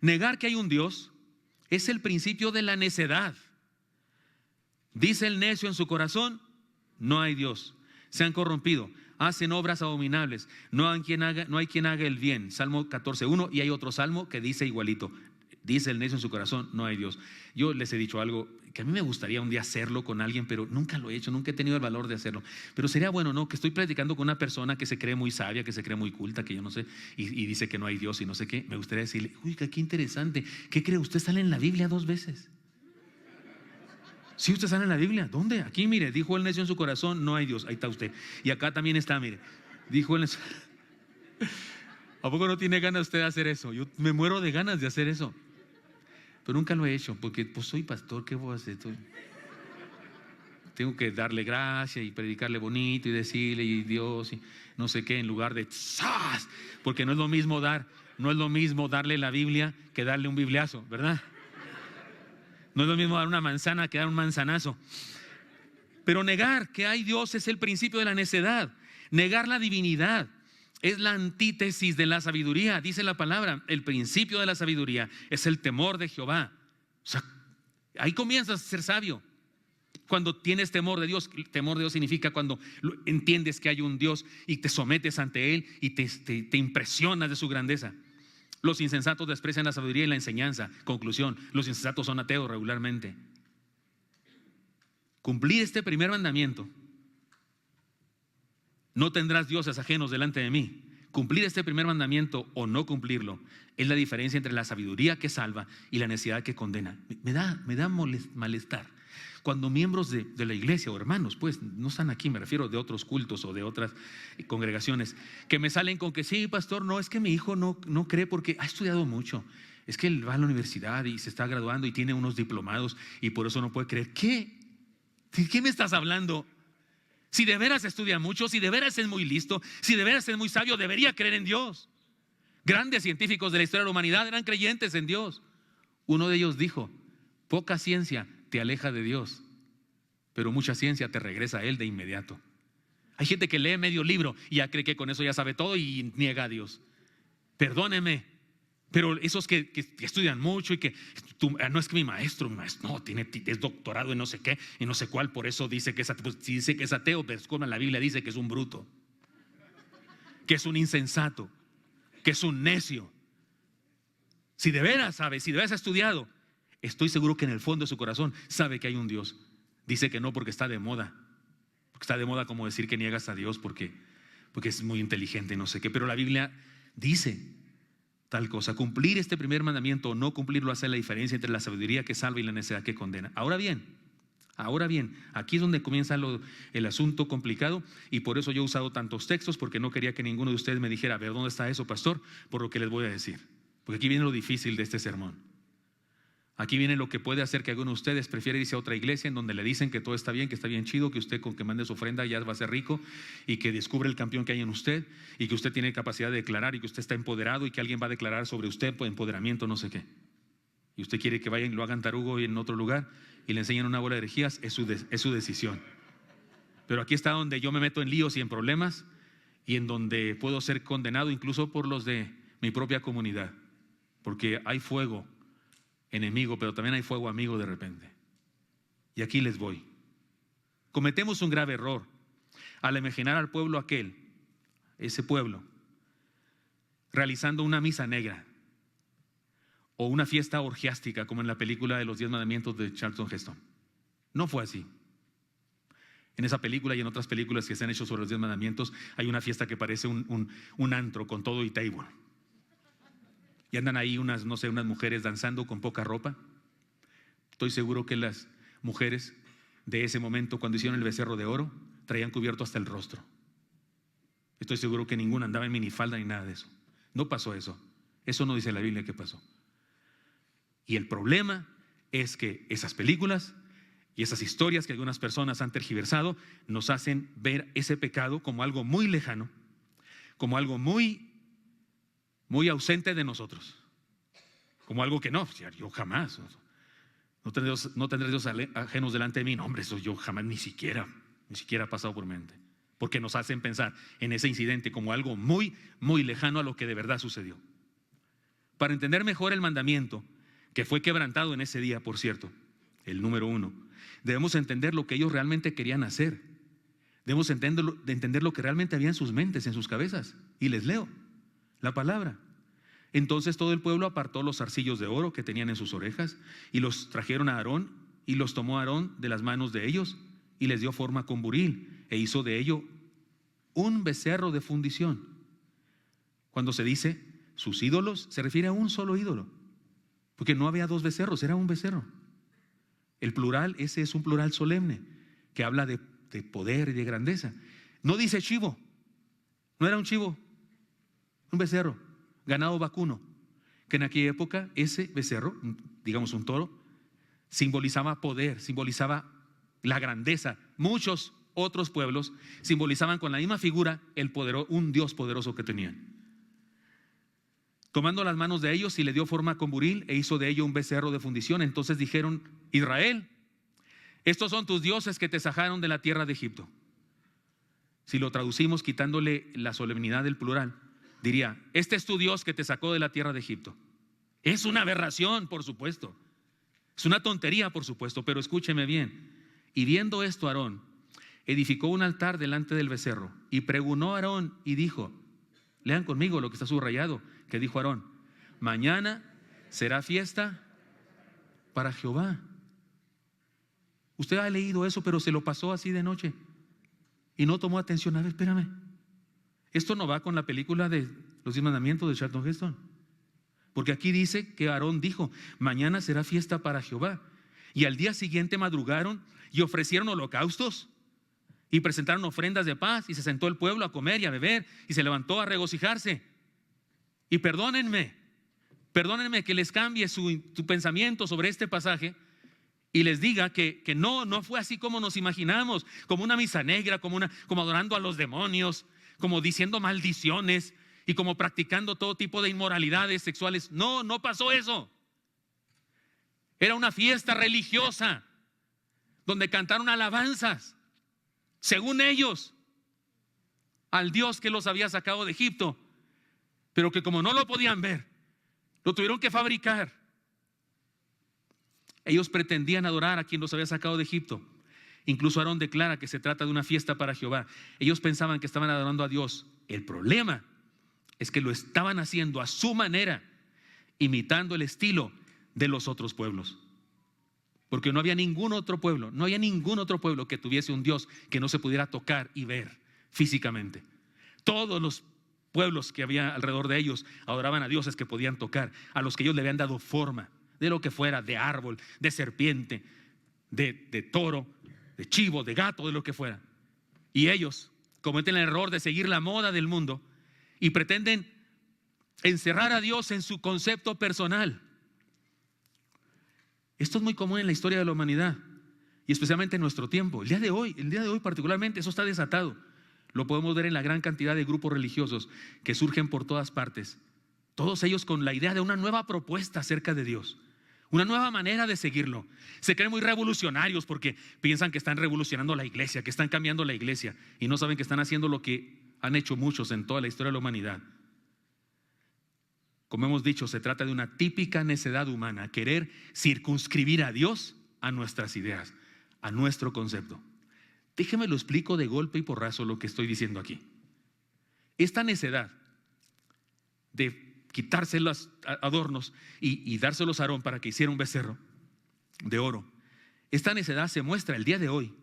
Negar que hay un Dios es el principio de la necedad. Dice el necio en su corazón: no hay Dios. Se han corrompido, hacen obras abominables, no hay quien haga el bien. Salmo 14:1, y hay otro salmo que dice igualito. Dice el necio en su corazón: no hay Dios. Yo les he dicho algo que a mí me gustaría un día hacerlo con alguien, pero nunca lo he hecho, nunca he tenido el valor de hacerlo. Pero sería bueno, ¿no? Que estoy platicando con una persona que se cree muy sabia, que se cree muy culta, que yo no sé, y dice que no hay Dios y no sé qué. Me gustaría decirle: uy, qué interesante. ¿Qué cree? ¿Usted sale en la Biblia 2 veces? Sí, usted sale en la Biblia. ¿Dónde? Aquí, mire, dijo el necio en su corazón: no hay Dios. Ahí está usted. Y acá también está, mire. Dijo el necio. ¿A poco no tiene ganas usted de hacer eso? Yo me muero de ganas de hacer eso, pero nunca lo he hecho porque pues soy pastor, ¿qué voy a hacer? Tengo que darle gracia y predicarle bonito y decirle y Dios y no sé qué, en lugar de ¡zas! Porque no es lo mismo darle la Biblia que darle un bibliazo, ¿verdad? No es lo mismo dar una manzana que dar un manzanazo. Pero negar que hay Dios es el principio de la necedad. Negar la divinidad es la antítesis de la sabiduría. Dice la palabra, el principio de la sabiduría es el temor de Jehová. O sea, ahí comienzas a ser sabio. Cuando tienes temor de Dios. Temor de Dios significa cuando entiendes que hay un Dios y te sometes ante Él y te impresionas de su grandeza. Los insensatos desprecian la sabiduría y la enseñanza. Conclusión, los insensatos son ateos regularmente. Cumplir este primer mandamiento: no tendrás dioses ajenos delante de mí. Cumplir este primer mandamiento o no cumplirlo es la diferencia entre la sabiduría que salva y la necedad que condena. Me da malestar cuando miembros de la iglesia o hermanos, pues no están aquí, me refiero de otros cultos o de otras congregaciones, que me salen con que sí, pastor, no, es que mi hijo no cree porque ha estudiado mucho. Es que él va a la universidad y se está graduando y tiene unos diplomados y por eso no puede creer. ¿Qué? ¿De qué me estás hablando? Si de veras estudia mucho, si de veras es muy listo, si de veras es muy sabio, debería creer en Dios. Grandes científicos de la historia de la humanidad eran creyentes en Dios. Uno de ellos dijo: poca ciencia te aleja de Dios, pero mucha ciencia te regresa a Él de inmediato. Hay gente que lee medio libro y ya cree que con eso ya sabe todo y niega a Dios. Perdóneme, pero esos que estudian mucho y que no es que mi maestro no, es doctorado en no sé qué y no sé cuál, por eso dice que es ateo. Pues, si dice que es ateo, pero como en la Biblia dice que es un bruto, que es un insensato, que es un necio. Si de veras sabe, si de veras ha estudiado, estoy seguro que en el fondo de su corazón sabe que hay un Dios. Dice que no porque está de moda. Porque está de moda como decir que niegas a Dios porque es muy inteligente, no sé qué. Pero la Biblia dice tal cosa. Cumplir este primer mandamiento o no cumplirlo hace la diferencia entre la sabiduría que salva y la necedad que condena. Ahora bien, aquí es donde comienza el asunto complicado, y por eso yo he usado tantos textos, porque no quería que ninguno de ustedes me dijera: a ver, ¿dónde está eso, pastor? Por lo que les voy a decir. Porque aquí viene lo difícil de este sermón. Aquí viene lo que puede hacer que alguno de ustedes prefiera irse a otra iglesia en donde le dicen que todo está bien, que está bien chido, que usted con que mande su ofrenda ya va a ser rico, y que descubre el campeón que hay en usted, y que usted tiene capacidad de declarar, y que usted está empoderado, y que alguien va a declarar sobre usted por empoderamiento, no sé qué. Y usted quiere que vayan y lo hagan tarugo en otro lugar y le enseñan una bola de herejías. Es su decisión. Pero aquí está donde yo me meto en líos y en problemas, y en donde puedo ser condenado incluso por los de mi propia comunidad, porque hay fuego enemigo, pero también hay fuego amigo de repente. Y aquí les voy. Cometemos un grave error al imaginar al pueblo ese pueblo, realizando una misa negra o una fiesta orgiástica como en la película de los 10 mandamientos de Charlton Heston. No fue así. En esa película y en otras películas que se han hecho sobre los 10 mandamientos hay una fiesta que parece un antro con todo y table. Y andan ahí unas mujeres danzando con poca ropa. Estoy seguro que las mujeres de ese momento, cuando hicieron el becerro de oro, traían cubierto hasta el rostro. Estoy seguro que ninguna andaba en minifalda ni nada de eso. No pasó eso. Eso no dice la Biblia que pasó. Y el problema es que esas películas y esas historias que algunas personas han tergiversado nos hacen ver ese pecado como algo muy lejano, como algo muy ausente de nosotros, como algo que no, yo jamás, no tendré Dios ajenos delante de mí. No, hombre, eso yo jamás, ni siquiera ha pasado por mente, porque nos hacen pensar en ese incidente como algo muy, muy lejano a lo que de verdad sucedió. Para entender mejor el mandamiento que fue quebrantado en ese día, por cierto, el número 1, debemos entender lo que ellos realmente querían hacer. Debemos entender lo que realmente había en sus mentes, en sus cabezas. Y les leo la palabra. Entonces todo el pueblo apartó los zarcillos de oro que tenían en sus orejas y los trajeron a Aarón, y los tomó Aarón de las manos de ellos y les dio forma con buril e hizo de ello un becerro de fundición. Cuando se dice sus ídolos, se refiere a un solo ídolo, porque no había 2 becerros, era un becerro. El plural, ese es un plural solemne que habla de poder y de grandeza. No dice chivo, no era un chivo, un becerro. ganado vacuno, que en aquella época ese becerro, digamos un toro, simbolizaba poder, simbolizaba la grandeza. Muchos otros pueblos simbolizaban con la misma figura un Dios poderoso que tenían. Tomando las manos de ellos y le dio forma con buril e hizo de ello un becerro de fundición. Entonces dijeron: Israel, estos son tus dioses que te sacaron de la tierra de Egipto. Si lo traducimos quitándole la solemnidad del plural, diría: este es tu Dios que te sacó de la tierra de Egipto. Es una aberración, por supuesto. Es una tontería, por supuesto, pero escúcheme bien. Y viendo esto, Aarón edificó un altar delante del becerro y pregonó a Aarón y dijo, lean conmigo lo que está subrayado, que dijo Aarón: mañana será fiesta para Jehová. Usted ha leído eso, pero se lo pasó así de noche y no tomó atención. A ver, espérame, esto no va con la película de los 10 mandamientos de Charlton Heston, porque aquí dice que Aarón dijo: mañana será fiesta para Jehová. Y al día siguiente madrugaron y ofrecieron holocaustos y presentaron ofrendas de paz, y se sentó el pueblo a comer y a beber y se levantó a regocijarse. Y perdónenme que les cambie su pensamiento sobre este pasaje y les diga que no fue así como nos imaginamos, como una misa negra, como adorando a los demonios, como diciendo maldiciones y como practicando todo tipo de inmoralidades sexuales. No pasó eso. Era una fiesta religiosa donde cantaron alabanzas, según ellos, al Dios que los había sacado de Egipto, pero que como no lo podían ver, lo tuvieron que fabricar. Ellos pretendían adorar a quien los había sacado de Egipto. Incluso Aarón declara que se trata de una fiesta para Jehová. Ellos pensaban que estaban adorando a Dios. El problema es que lo estaban haciendo a su manera, imitando el estilo de los otros pueblos. Porque no había ningún otro pueblo que tuviese un Dios que no se pudiera tocar y ver físicamente. Todos los pueblos que había alrededor de ellos adoraban a dioses que podían tocar, a los que ellos le habían dado forma, de lo que fuera, de árbol, de serpiente, de toro, de chivo, de gato, de lo que fuera. Y ellos cometen el error de seguir la moda del mundo y pretenden encerrar a Dios en su concepto personal. Esto es muy común en la historia de la humanidad y especialmente en nuestro tiempo. El día de hoy particularmente, eso está desatado. Lo podemos ver en la gran cantidad de grupos religiosos que surgen por todas partes. Todos ellos con la idea de una nueva propuesta acerca de Dios, una nueva manera de seguirlo. Se creen muy revolucionarios porque piensan que están revolucionando la iglesia, que están cambiando la iglesia, y no saben que están haciendo lo que han hecho muchos en toda la historia de la humanidad. Como hemos dicho, se trata de una típica necedad humana, querer circunscribir a Dios a nuestras ideas, a nuestro concepto. Déjeme lo explico de golpe y porrazo lo que estoy diciendo aquí. Esta necedad de quitarse los adornos y dárselos a Aarón para que hiciera un becerro de oro, esta necedad se muestra el día de hoy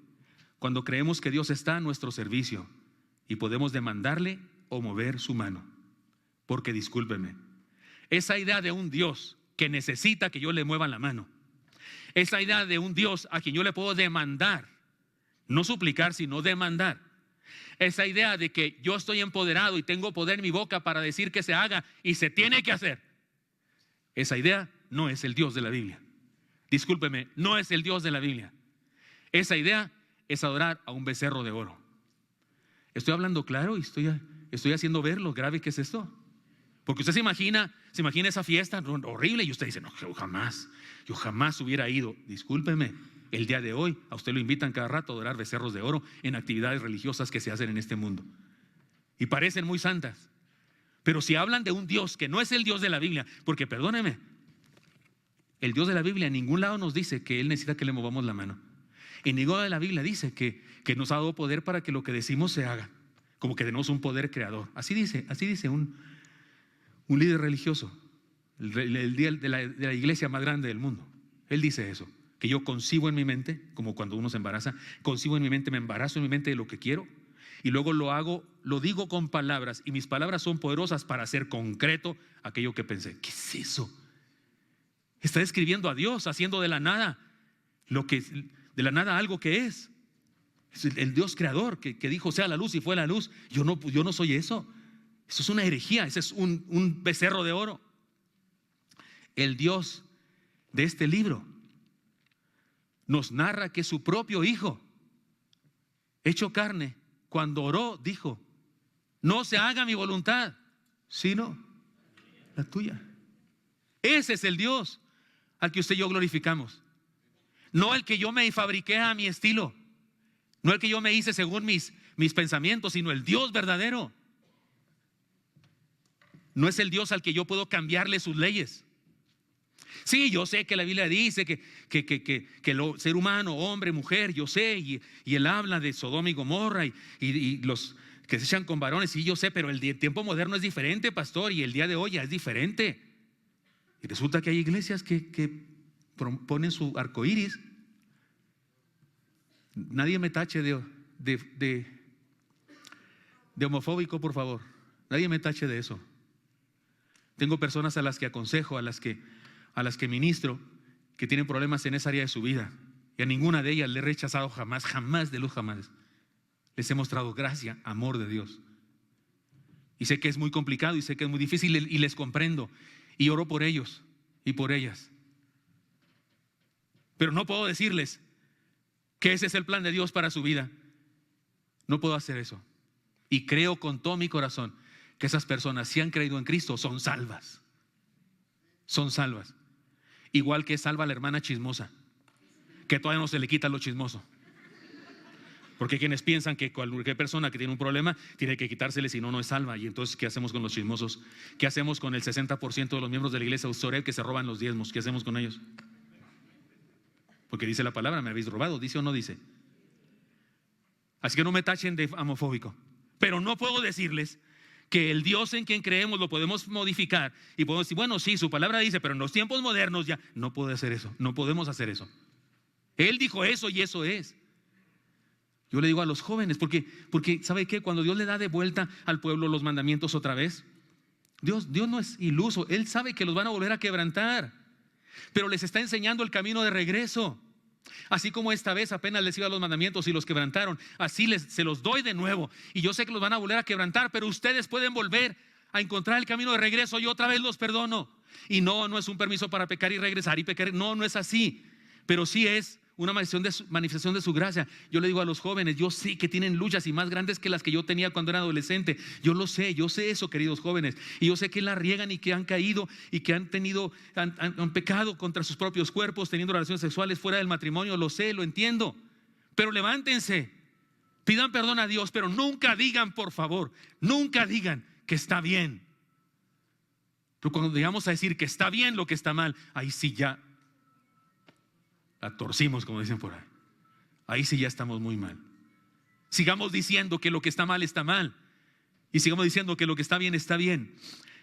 cuando creemos que Dios está a nuestro servicio y podemos demandarle o mover su mano. Porque discúlpeme, esa idea de un Dios que necesita que yo le mueva la mano, esa idea de un Dios a quien yo le puedo demandar, no suplicar sino demandar, esa idea de que yo estoy empoderado y tengo poder en mi boca para decir que se haga y se tiene que hacer, esa idea no es el Dios de la Biblia. Discúlpeme, no es el Dios de la Biblia. Esa idea es adorar a un becerro de oro. Estoy hablando claro y estoy haciendo ver lo grave que es esto. Porque usted se imagina esa fiesta horrible y usted dice: no, yo jamás hubiera ido. Discúlpeme, el día de hoy a usted lo invitan cada rato a adorar becerros de oro en actividades religiosas que se hacen en este mundo y parecen muy santas. Pero si hablan de un Dios que no es el Dios de la Biblia, porque perdóneme, el Dios de la Biblia en ningún lado nos dice que Él necesita que le movamos la mano. En ningún lado de la Biblia dice que nos ha dado poder para que lo que decimos se haga, como que tenemos un poder creador. Así dice un líder religioso, el día de la iglesia más grande del mundo. Él dice eso, que yo concibo en mi mente, como cuando uno se embaraza, concibo en mi mente, me embarazo en mi mente de lo que quiero y luego lo digo con palabras, y mis palabras son poderosas para hacer concreto aquello que pensé. ¿Qué es eso? Está describiendo a Dios haciendo de la nada algo que es. Es el Dios creador que dijo sea la luz y fue la luz. Yo no soy eso. Eso es una herejía, ese es un becerro de oro. El Dios de este libro nos narra que su propio Hijo, hecho carne, cuando oró, dijo: no se haga mi voluntad, sino la tuya. Ese es el Dios al que usted y yo glorificamos. No el que yo me fabriqué a mi estilo, no el que yo me hice según mis pensamientos, sino el Dios verdadero. No es el Dios al que yo puedo cambiarle sus leyes. Sí, yo sé que la Biblia dice que el ser humano, hombre, mujer, yo sé, y él habla de Sodoma y Gomorra y los que se echan con varones, sí, yo sé, pero el tiempo moderno es diferente, pastor, y el día de hoy ya es diferente. Y resulta que hay iglesias que ponen su arco iris. Nadie me tache de homofóbico, por favor. Nadie me tache de eso. Tengo personas a las que aconsejo, a las que ministro, que tienen problemas en esa área de su vida, y a ninguna de ellas le he rechazado jamás de luz, jamás. Les he mostrado gracia, amor de Dios. Y sé que es muy complicado y sé que es muy difícil y les comprendo y oro por ellos y por ellas. Pero no puedo decirles que ese es el plan de Dios para su vida. No puedo hacer eso. Y creo con todo mi corazón que esas personas, si han creído en Cristo, son salvas. Son salvas. Igual que es salva la hermana chismosa, que todavía no se le quita lo chismoso. Porque quienes piensan que cualquier persona que tiene un problema tiene que quitársele, si no, no es salva. Y entonces, ¿qué hacemos con los chismosos? ¿Qué hacemos con el 60% de los miembros de la iglesia Sorel que se roban los diezmos? ¿Qué hacemos con ellos? Porque dice la palabra: me habéis robado. ¿Dice o no dice? Así que no me tachen de homofóbico. Pero no puedo decirles que el Dios en quien creemos lo podemos modificar y podemos decir: bueno, sí, su palabra dice, pero en los tiempos modernos ya. No puedo hacer eso, no podemos hacer eso. Él dijo eso y eso es. Yo le digo a los jóvenes, porque ¿sabe qué? Cuando Dios le da de vuelta al pueblo los mandamientos otra vez, Dios no es iluso. Él sabe que los van a volver a quebrantar, pero les está enseñando el camino de regreso. Así como esta vez apenas les iba los mandamientos y los quebrantaron, así se los doy de nuevo. Y yo sé que los van a volver a quebrantar, pero ustedes pueden volver a encontrar el camino de regreso. Yo otra vez los perdono. Y no es un permiso para pecar y regresar y pecar. No es así. Pero sí es una manifestación de su gracia. Yo le digo a los jóvenes: yo sé que tienen luchas y más grandes que las que yo tenía cuando era adolescente. Yo lo sé, yo sé eso, queridos jóvenes. Y yo sé que la riegan y que han caído y que han pecado contra sus propios cuerpos, teniendo relaciones sexuales fuera del matrimonio. Lo sé, lo entiendo. Pero levántense, pidan perdón a Dios, pero nunca digan, por favor, nunca digan que está bien. Pero cuando llegamos a decir que está bien lo que está mal, ahí sí ya la torcimos, como dicen por ahí. Ahí sí ya estamos muy mal. Sigamos diciendo que lo que está mal está mal, y sigamos diciendo que lo que está bien está bien.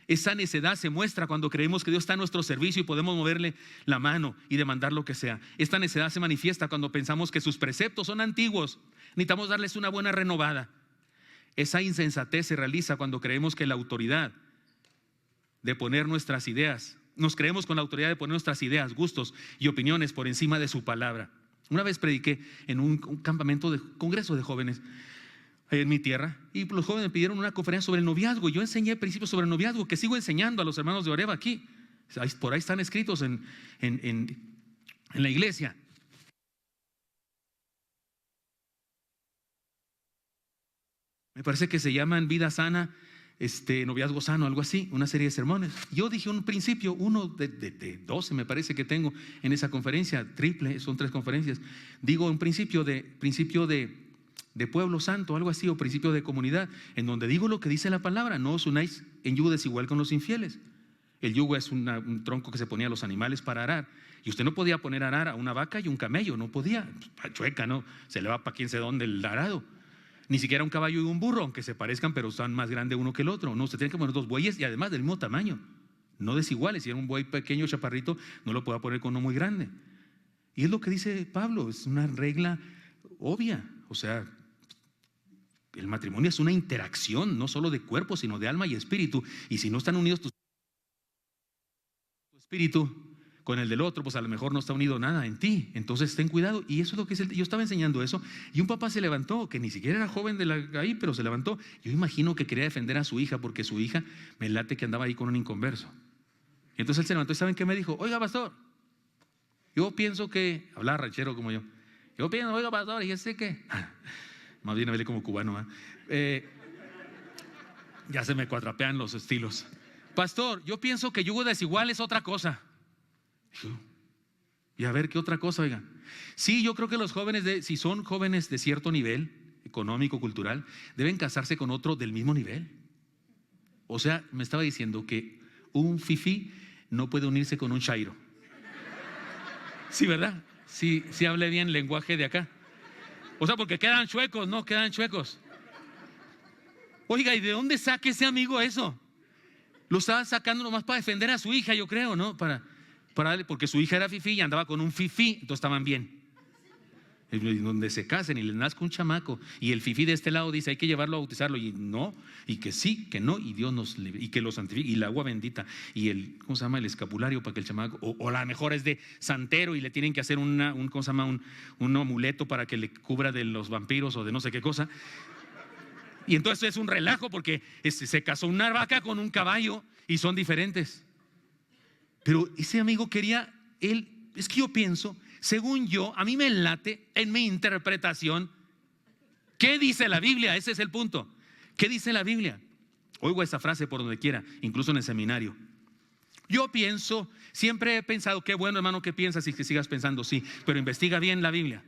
Esa necedad se muestra cuando creemos que Dios está a nuestro servicio y podemos moverle la mano y demandar lo que sea. Esta necedad se manifiesta cuando pensamos que sus preceptos son antiguos, necesitamos darles una buena renovada. Esa insensatez se realiza cuando creemos que la autoridad de poner nuestras ideas, nos creemos con la autoridad de poner nuestras ideas, gustos y opiniones por encima de su palabra. Una vez prediqué en un campamento de congreso de jóvenes en mi tierra, y los jóvenes me pidieron una conferencia sobre el noviazgo. Yo enseñé principios sobre el noviazgo que sigo enseñando a los hermanos de Oreva aquí. Por ahí están escritos en la iglesia. Me parece que se llaman Vida Sana, Noviazgo Sano, algo así, una serie de sermones. Yo dije un principio, uno de 12 me parece que tengo en esa conferencia, triple, son 3 conferencias. Digo un principio de pueblo santo, algo así, o principio de comunidad, en donde digo lo que dice la palabra: no os unáis en yugo desigual con los infieles. El yugo es un tronco que se ponía a los animales para arar, y usted no podía poner a arar a una vaca y un camello, no podía, chueca, no, se le va para quién sé dónde el arado. Ni siquiera un caballo y un burro, aunque se parezcan, pero son más grandes uno que el otro. No, usted tiene que poner 2 bueyes, y además del mismo tamaño, no desiguales. Si era un buey pequeño, chaparrito, no lo puede poner con uno muy grande. Y es lo que dice Pablo, es una regla obvia. O sea, el matrimonio es una interacción, no solo de cuerpo, sino de alma y espíritu. Y si no están unidos tu espíritu con el del otro, pues a lo mejor no está unido nada en ti. Entonces ten cuidado. Y eso es lo que yo estaba enseñando eso. Y un papá se levantó, que ni siquiera era joven ahí, pero se levantó. Yo imagino que quería defender a su hija, porque su hija me late que andaba ahí con un inconverso. Y entonces él se levantó y ¿saben qué me dijo? Oiga, pastor, yo pienso que, hablaba ranchero como yo pienso, oiga, pastor, y yo sé que, más bien hablé como cubano, ya se me cuatrapean los estilos. Pastor, yo pienso que yugo desigual es otra cosa. Y a ver, ¿qué otra cosa? Oiga, sí, yo creo que los jóvenes, si son jóvenes de cierto nivel económico, cultural, deben casarse con otro del mismo nivel. O sea, me estaba diciendo que un fifí no puede unirse con un chairo. Sí, ¿verdad? Sí hablé bien lenguaje de acá. O sea, porque quedan chuecos, no, quedan chuecos. Oiga, ¿y de dónde saca ese amigo eso? Lo estaba sacando nomás para defender a su hija, yo creo, ¿no? Para darle, porque su hija era fifí y andaba con un fifí, entonces estaban bien. Donde se casen y les nazca un chamaco y el fifí de este lado dice hay que llevarlo a bautizarlo, y no, y que sí, que no, y Dios nos libre, y que lo santifique, y el agua bendita, y ¿cómo se llama? El escapulario para que el chamaco, o a lo mejor es de santero y le tienen que hacer ¿cómo se llama? Un amuleto para que le cubra de los vampiros o de no sé qué cosa. Y entonces es un relajo porque se casó una vaca con un caballo y son diferentes. Pero ese amigo quería, es que yo pienso, según yo, a mí me late en mi interpretación, ¿qué dice la Biblia? Ese es el punto. ¿Qué dice la Biblia? Oigo esa frase por donde quiera, incluso en el seminario. Yo pienso, siempre he pensado, qué bueno, hermano, que piensas y que sigas pensando, sí, pero investiga bien la Biblia,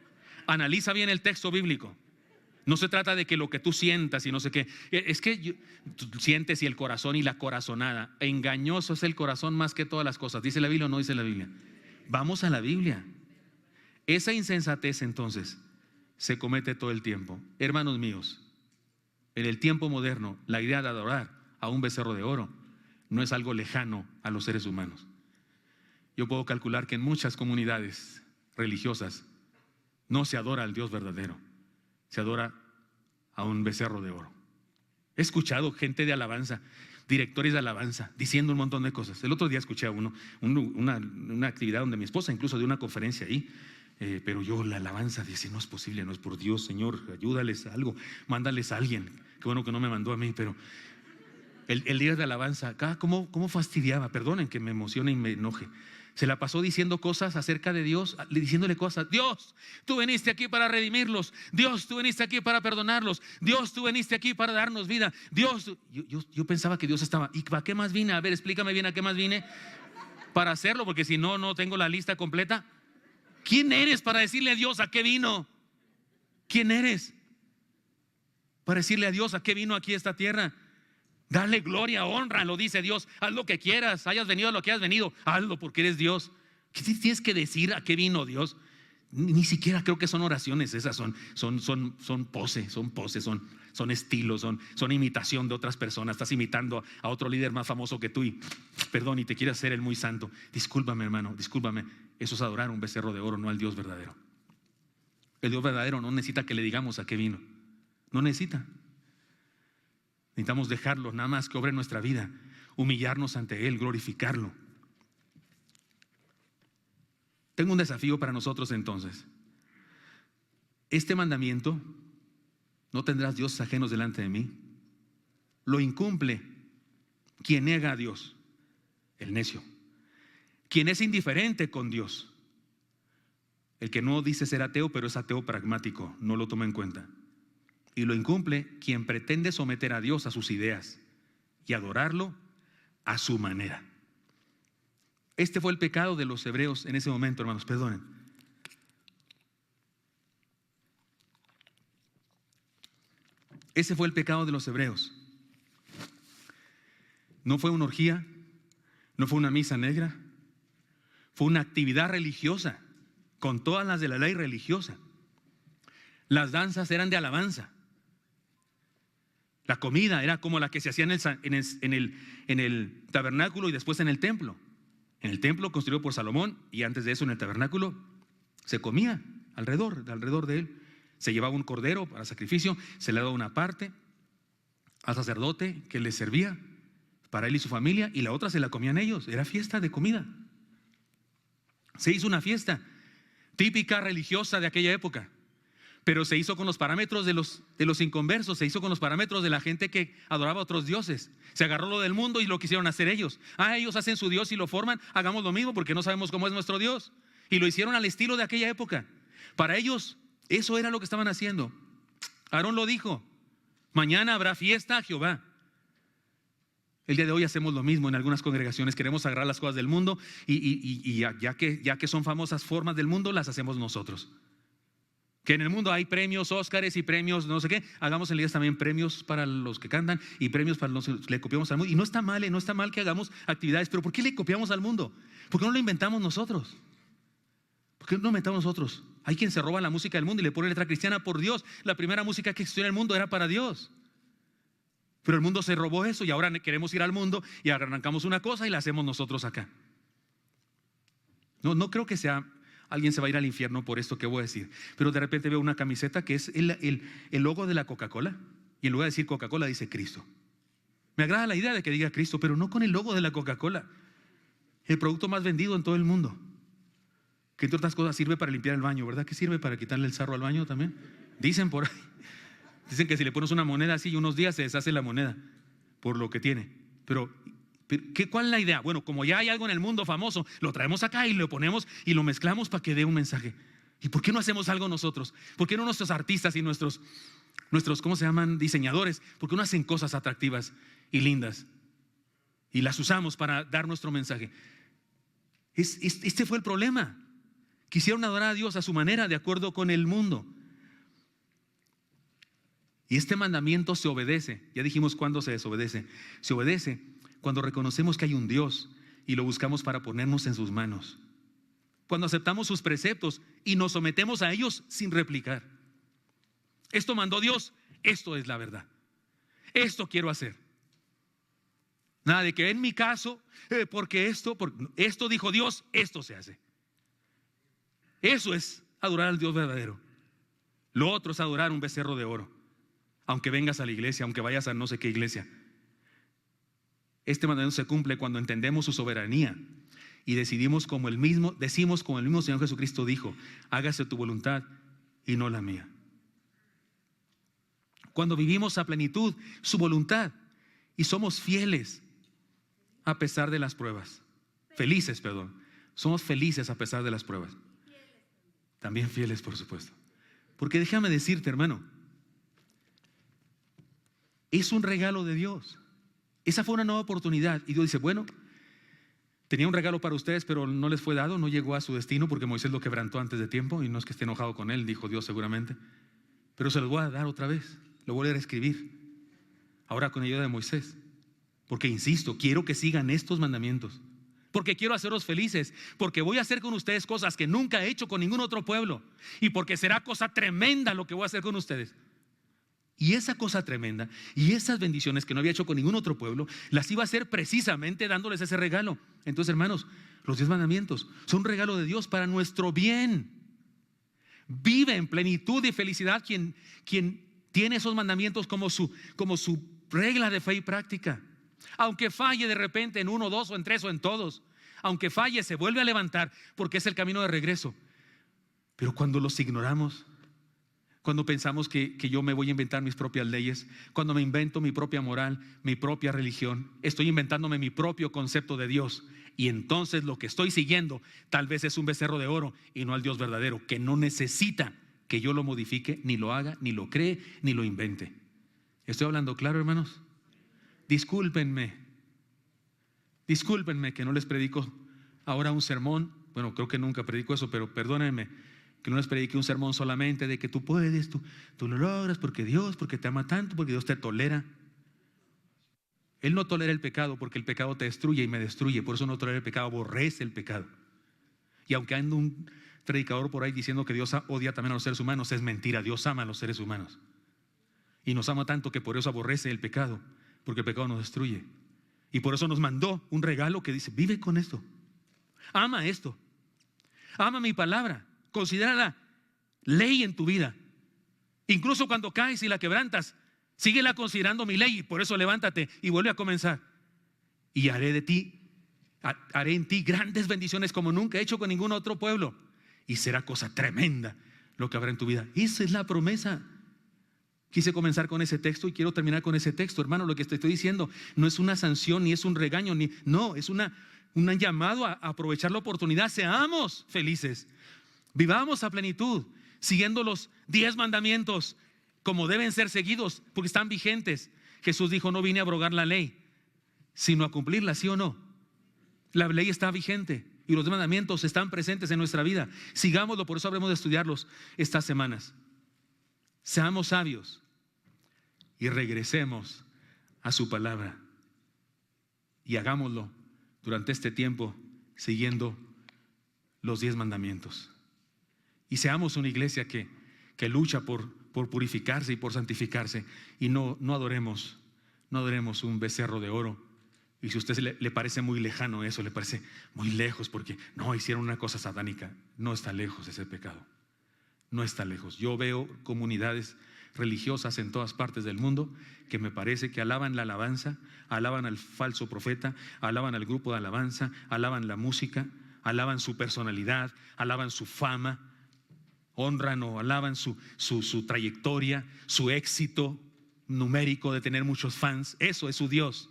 analiza bien el texto bíblico. No se trata de que lo que tú sientas y no sé qué. Es que tú sientes y el corazón y la corazonada. Engañoso es el corazón más que todas las cosas. ¿Dice la Biblia o no dice la Biblia? Vamos a la Biblia. Esa insensatez entonces se comete todo el tiempo. Hermanos míos, en el tiempo moderno, la idea de adorar a un becerro de oro no es algo lejano a los seres humanos. Yo puedo calcular que en muchas comunidades religiosas no se adora al Dios verdadero. Se adora a un becerro de oro. He escuchado gente de alabanza, directores de alabanza, diciendo un montón de cosas. El otro día escuché a una actividad donde mi esposa incluso dio una conferencia ahí, pero yo la alabanza dice, no es posible, no es por Dios, Señor, ayúdales a algo, mándales a alguien. Qué bueno que no me mandó a mí, pero el día de alabanza, acá, ¿cómo fastidiaba? Perdonen que me emocione y me enoje. Se la pasó diciendo cosas acerca de Dios, diciéndole cosas. Dios, tú viniste aquí para redimirlos. Dios, tú viniste aquí para perdonarlos. Dios, tú viniste aquí para darnos vida. Dios, yo pensaba que Dios estaba. ¿Y para qué más vine? A ver, explícame bien a qué más vine para hacerlo, porque si no, no tengo la lista completa. ¿Quién eres para decirle a Dios a qué vino? ¿Quién eres para decirle a Dios a qué vino aquí a esta tierra? Dale gloria, honra, lo dice Dios. Haz lo que quieras, hayas venido a lo que has venido, hazlo porque eres Dios. ¿Qué tienes que decir a qué vino Dios? Ni siquiera creo que son oraciones esas, son poses, son estilos, son imitación de otras personas. Estás imitando a otro líder más famoso que tú y perdón, y te quieres hacer el muy santo. Discúlpame, hermano, discúlpame. Eso es adorar a un becerro de oro, no al Dios verdadero. El Dios verdadero no necesita que le digamos a qué vino. No necesita. Necesitamos dejarlo, nada más que obre en nuestra vida, humillarnos ante Él, glorificarlo. Tengo un desafío para nosotros entonces. Este mandamiento, no tendrás dioses ajenos delante de mí, lo incumple quien niega a Dios, el necio. Quien es indiferente con Dios, el que no dice ser ateo, pero es ateo pragmático, no lo toma en cuenta. Y lo incumple quien pretende someter a Dios a sus ideas y adorarlo a su manera. Este fue el pecado de los hebreos en ese momento, hermanos, perdonen. Ese fue el pecado de los hebreos. No fue una orgía, no fue una misa negra, fue una actividad religiosa, con todas las de la ley religiosa. Las danzas eran de alabanza. La comida era como la que se hacía en el tabernáculo y después en el templo. En el templo construido por Salomón y antes de eso en el tabernáculo se comía alrededor de él. Se llevaba un cordero para sacrificio, se le daba una parte al sacerdote que le servía para él y su familia y la otra se la comían ellos. Era fiesta de comida. Se hizo una fiesta típica religiosa de aquella época, pero se hizo con los parámetros de los inconversos, se hizo con los parámetros de la gente que adoraba a otros dioses. Se agarró lo del mundo y lo quisieron hacer ellos. Ellos hacen su Dios y lo forman, hagamos lo mismo porque no sabemos cómo es nuestro Dios. Y lo hicieron al estilo de aquella época. Para ellos eso era lo que estaban haciendo. Aarón lo dijo: mañana habrá fiesta a Jehová. El día de hoy hacemos lo mismo en algunas congregaciones. Queremos agarrar las cosas del mundo y ya que son famosas formas del mundo, las hacemos nosotros. Que en el mundo hay premios Óscares y premios no sé qué. Hagamos en la iglesia también premios para los que cantan y premios para los que le copiamos al mundo. Y no está mal que hagamos actividades, pero ¿por qué le copiamos al mundo? ¿Por qué no lo inventamos nosotros? ¿Por qué no lo inventamos nosotros? Hay quien se roba la música del mundo y le pone letra cristiana. Por Dios, la primera música que existió en el mundo era para Dios. Pero el mundo se robó eso y ahora queremos ir al mundo y arrancamos una cosa y la hacemos nosotros acá. No creo que alguien se va a ir al infierno por esto que voy a decir. Pero de repente veo una camiseta que es el logo de la Coca-Cola y en lugar de decir Coca-Cola dice Cristo. Me agrada la idea de que diga Cristo, pero no con el logo de la Coca-Cola. El producto más vendido en todo el mundo, que entre otras cosas sirve para limpiar el baño, ¿verdad? ¿Que sirve para quitarle el sarro al baño también? Dicen por ahí. Dicen que si le pones una moneda así, unos días se deshace la moneda por lo que tiene. Pero ¿cuál es la idea? Bueno, como ya hay algo en el mundo famoso, lo traemos acá y lo ponemos y lo mezclamos para que dé un mensaje. ¿Y por qué no hacemos algo nosotros? ¿Por qué no nuestros artistas y nuestros ¿cómo se llaman? Diseñadores? ¿Por qué no hacen cosas atractivas y lindas? Y las usamos para dar nuestro mensaje. Este fue el problema. Quisieron adorar a Dios a su manera, de acuerdo con el mundo. Y este mandamiento se obedece. Ya dijimos cuándo se desobedece. Se obedece cuando reconocemos que hay un Dios y lo buscamos para ponernos en sus manos. Cuando aceptamos sus preceptos y nos sometemos a ellos sin replicar. Esto mandó Dios, esto es la verdad. Esto quiero hacer. Nada de que en mi caso, porque esto dijo Dios, esto se hace. Eso es adorar al Dios verdadero. Lo otro es adorar un becerro de oro. Aunque vengas a la iglesia, aunque vayas a no sé qué iglesia. Este mandamiento se cumple cuando entendemos su soberanía y decimos como el mismo Señor Jesucristo dijo: hágase tu voluntad y no la mía. Cuando vivimos a plenitud su voluntad y somos fieles a pesar de las pruebas. Felices, perdón. Somos felices a pesar de las pruebas. También fieles, por supuesto. Porque déjame decirte, hermano, es un regalo de Dios. Esa fue una nueva oportunidad. Y Dios dice: bueno, tenía un regalo para ustedes, pero no les fue dado, no llegó a su destino porque Moisés lo quebrantó antes de tiempo. Y no es que esté enojado con él, dijo Dios seguramente, pero se los voy a dar otra vez. Lo voy a escribir ahora con ayuda de Moisés. Porque insisto, quiero que sigan estos mandamientos. Porque quiero hacerlos felices. Porque voy a hacer con ustedes cosas que nunca he hecho con ningún otro pueblo. Y porque será cosa tremenda lo que voy a hacer con ustedes. Y esa cosa tremenda y esas bendiciones que no había hecho con ningún otro pueblo, las iba a hacer precisamente dándoles ese regalo. Entonces, hermanos, los 10 mandamientos son un regalo de Dios para nuestro bien. Vive en plenitud y felicidad quien tiene esos mandamientos como su regla de fe y práctica. Aunque falle de repente en 1, 2 o en 3 o en todos, aunque falle, se vuelve a levantar porque es el camino de regreso. Pero cuando los ignoramos, cuando pensamos que yo me voy a inventar mis propias leyes, cuando me invento mi propia moral, mi propia religión, estoy inventándome mi propio concepto de Dios. Y entonces lo que estoy siguiendo tal vez es un becerro de oro y no al Dios verdadero, que no necesita que yo lo modifique, ni lo haga, ni lo cree, ni lo invente. ¿Estoy hablando claro, hermanos? Discúlpenme que no les predico ahora un sermón. Bueno, creo que nunca predico eso, pero perdónenme que no les predique un sermón solamente de que tú puedes, tú lo logras porque Dios, porque te ama tanto, porque Dios te tolera. Él no tolera el pecado porque el pecado te destruye y me destruye. Por eso no tolera el pecado, aborrece el pecado. Y aunque anda un predicador por ahí diciendo que Dios odia también a los seres humanos, es mentira. Dios ama a los seres humanos y nos ama tanto que por eso aborrece el pecado, porque el pecado nos destruye. Y por eso nos mandó un regalo que dice: vive con esto, ama esto, ama mi palabra, considérala ley en tu vida. Incluso cuando caes y la quebrantas, síguela considerando mi ley. Y por eso levántate y vuelve a comenzar. Y haré de ti Haré en ti grandes bendiciones como nunca he hecho con ningún otro pueblo. Y será cosa tremenda lo que habrá en tu vida. Esa es la promesa. Quise comenzar con ese texto y quiero terminar con ese texto. Hermano, lo que te estoy diciendo no es una sanción, ni es un regaño, no, es un llamado a aprovechar la oportunidad. Seamos felices, vivamos a plenitud, siguiendo los 10 mandamientos como deben ser seguidos, porque están vigentes. Jesús dijo: no vine a abrogar la ley, sino a cumplirla, ¿sí o no? La ley está vigente y los mandamientos están presentes en nuestra vida. Sigámoslo, por eso habremos de estudiarlos estas semanas. Seamos sabios y regresemos a su palabra y hagámoslo durante este tiempo siguiendo los 10 mandamientos. Y seamos una iglesia que lucha por purificarse y por santificarse, y no adoremos un becerro de oro. Y si a usted le parece muy lejano eso, le parece muy lejos porque no hicieron una cosa satánica, no está lejos ese pecado, no está lejos. Yo veo comunidades religiosas en todas partes del mundo que me parece que alaban la alabanza, alaban al falso profeta, alaban al grupo de alabanza, alaban la música, alaban su personalidad, alaban su fama, honran o alaban su trayectoria, su éxito numérico de tener muchos fans. Eso es su Dios.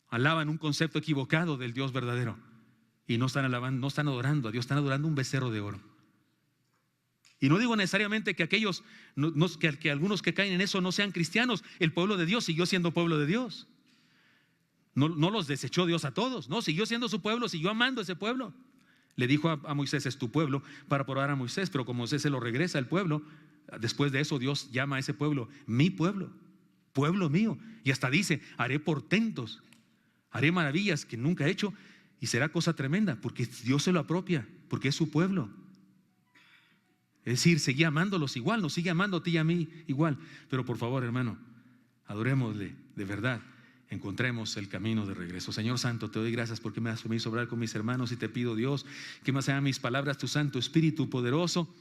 Alaban un concepto equivocado del Dios verdadero y no están adorando a Dios, están adorando un becerro de oro. Y no digo necesariamente que que algunos que caen en eso no sean cristianos. El pueblo de Dios siguió siendo pueblo de Dios. No los desechó Dios a todos, no, siguió siendo su pueblo, siguió amando a ese pueblo. Le dijo a Moisés: es tu pueblo, para probar a Moisés, pero como Moisés se lo regresa al pueblo, después de eso Dios llama a ese pueblo mi pueblo, pueblo mío, y hasta dice: haré portentos, haré maravillas que nunca he hecho, y será cosa tremenda, porque Dios se lo apropia, porque es su pueblo. Es decir, seguía amándolos igual, nos sigue amando a ti y a mí igual. Pero por favor, hermano, adorémosle de verdad, encontremos el camino de regreso. Señor Santo, te doy gracias porque me has permitido hablar con mis hermanos, y te pido, Dios, que más allá de mis palabras, tu Santo Espíritu poderoso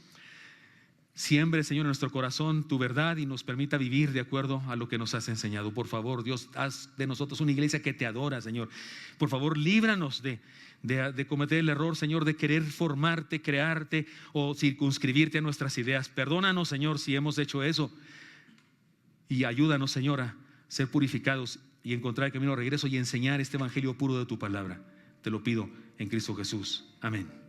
siembre, Señor, en nuestro corazón tu verdad y nos permita vivir de acuerdo a lo que nos has enseñado. Por favor, Dios, haz de nosotros una iglesia que te adora, Señor. Por favor, líbranos de cometer el error, Señor, de querer formarte, crearte o circunscribirte a nuestras ideas. Perdónanos, Señor, si hemos hecho eso, y ayúdanos, Señor, a ser purificados y encontrar el camino de regreso y enseñar este evangelio puro de tu palabra. Te lo pido en Cristo Jesús. Amén.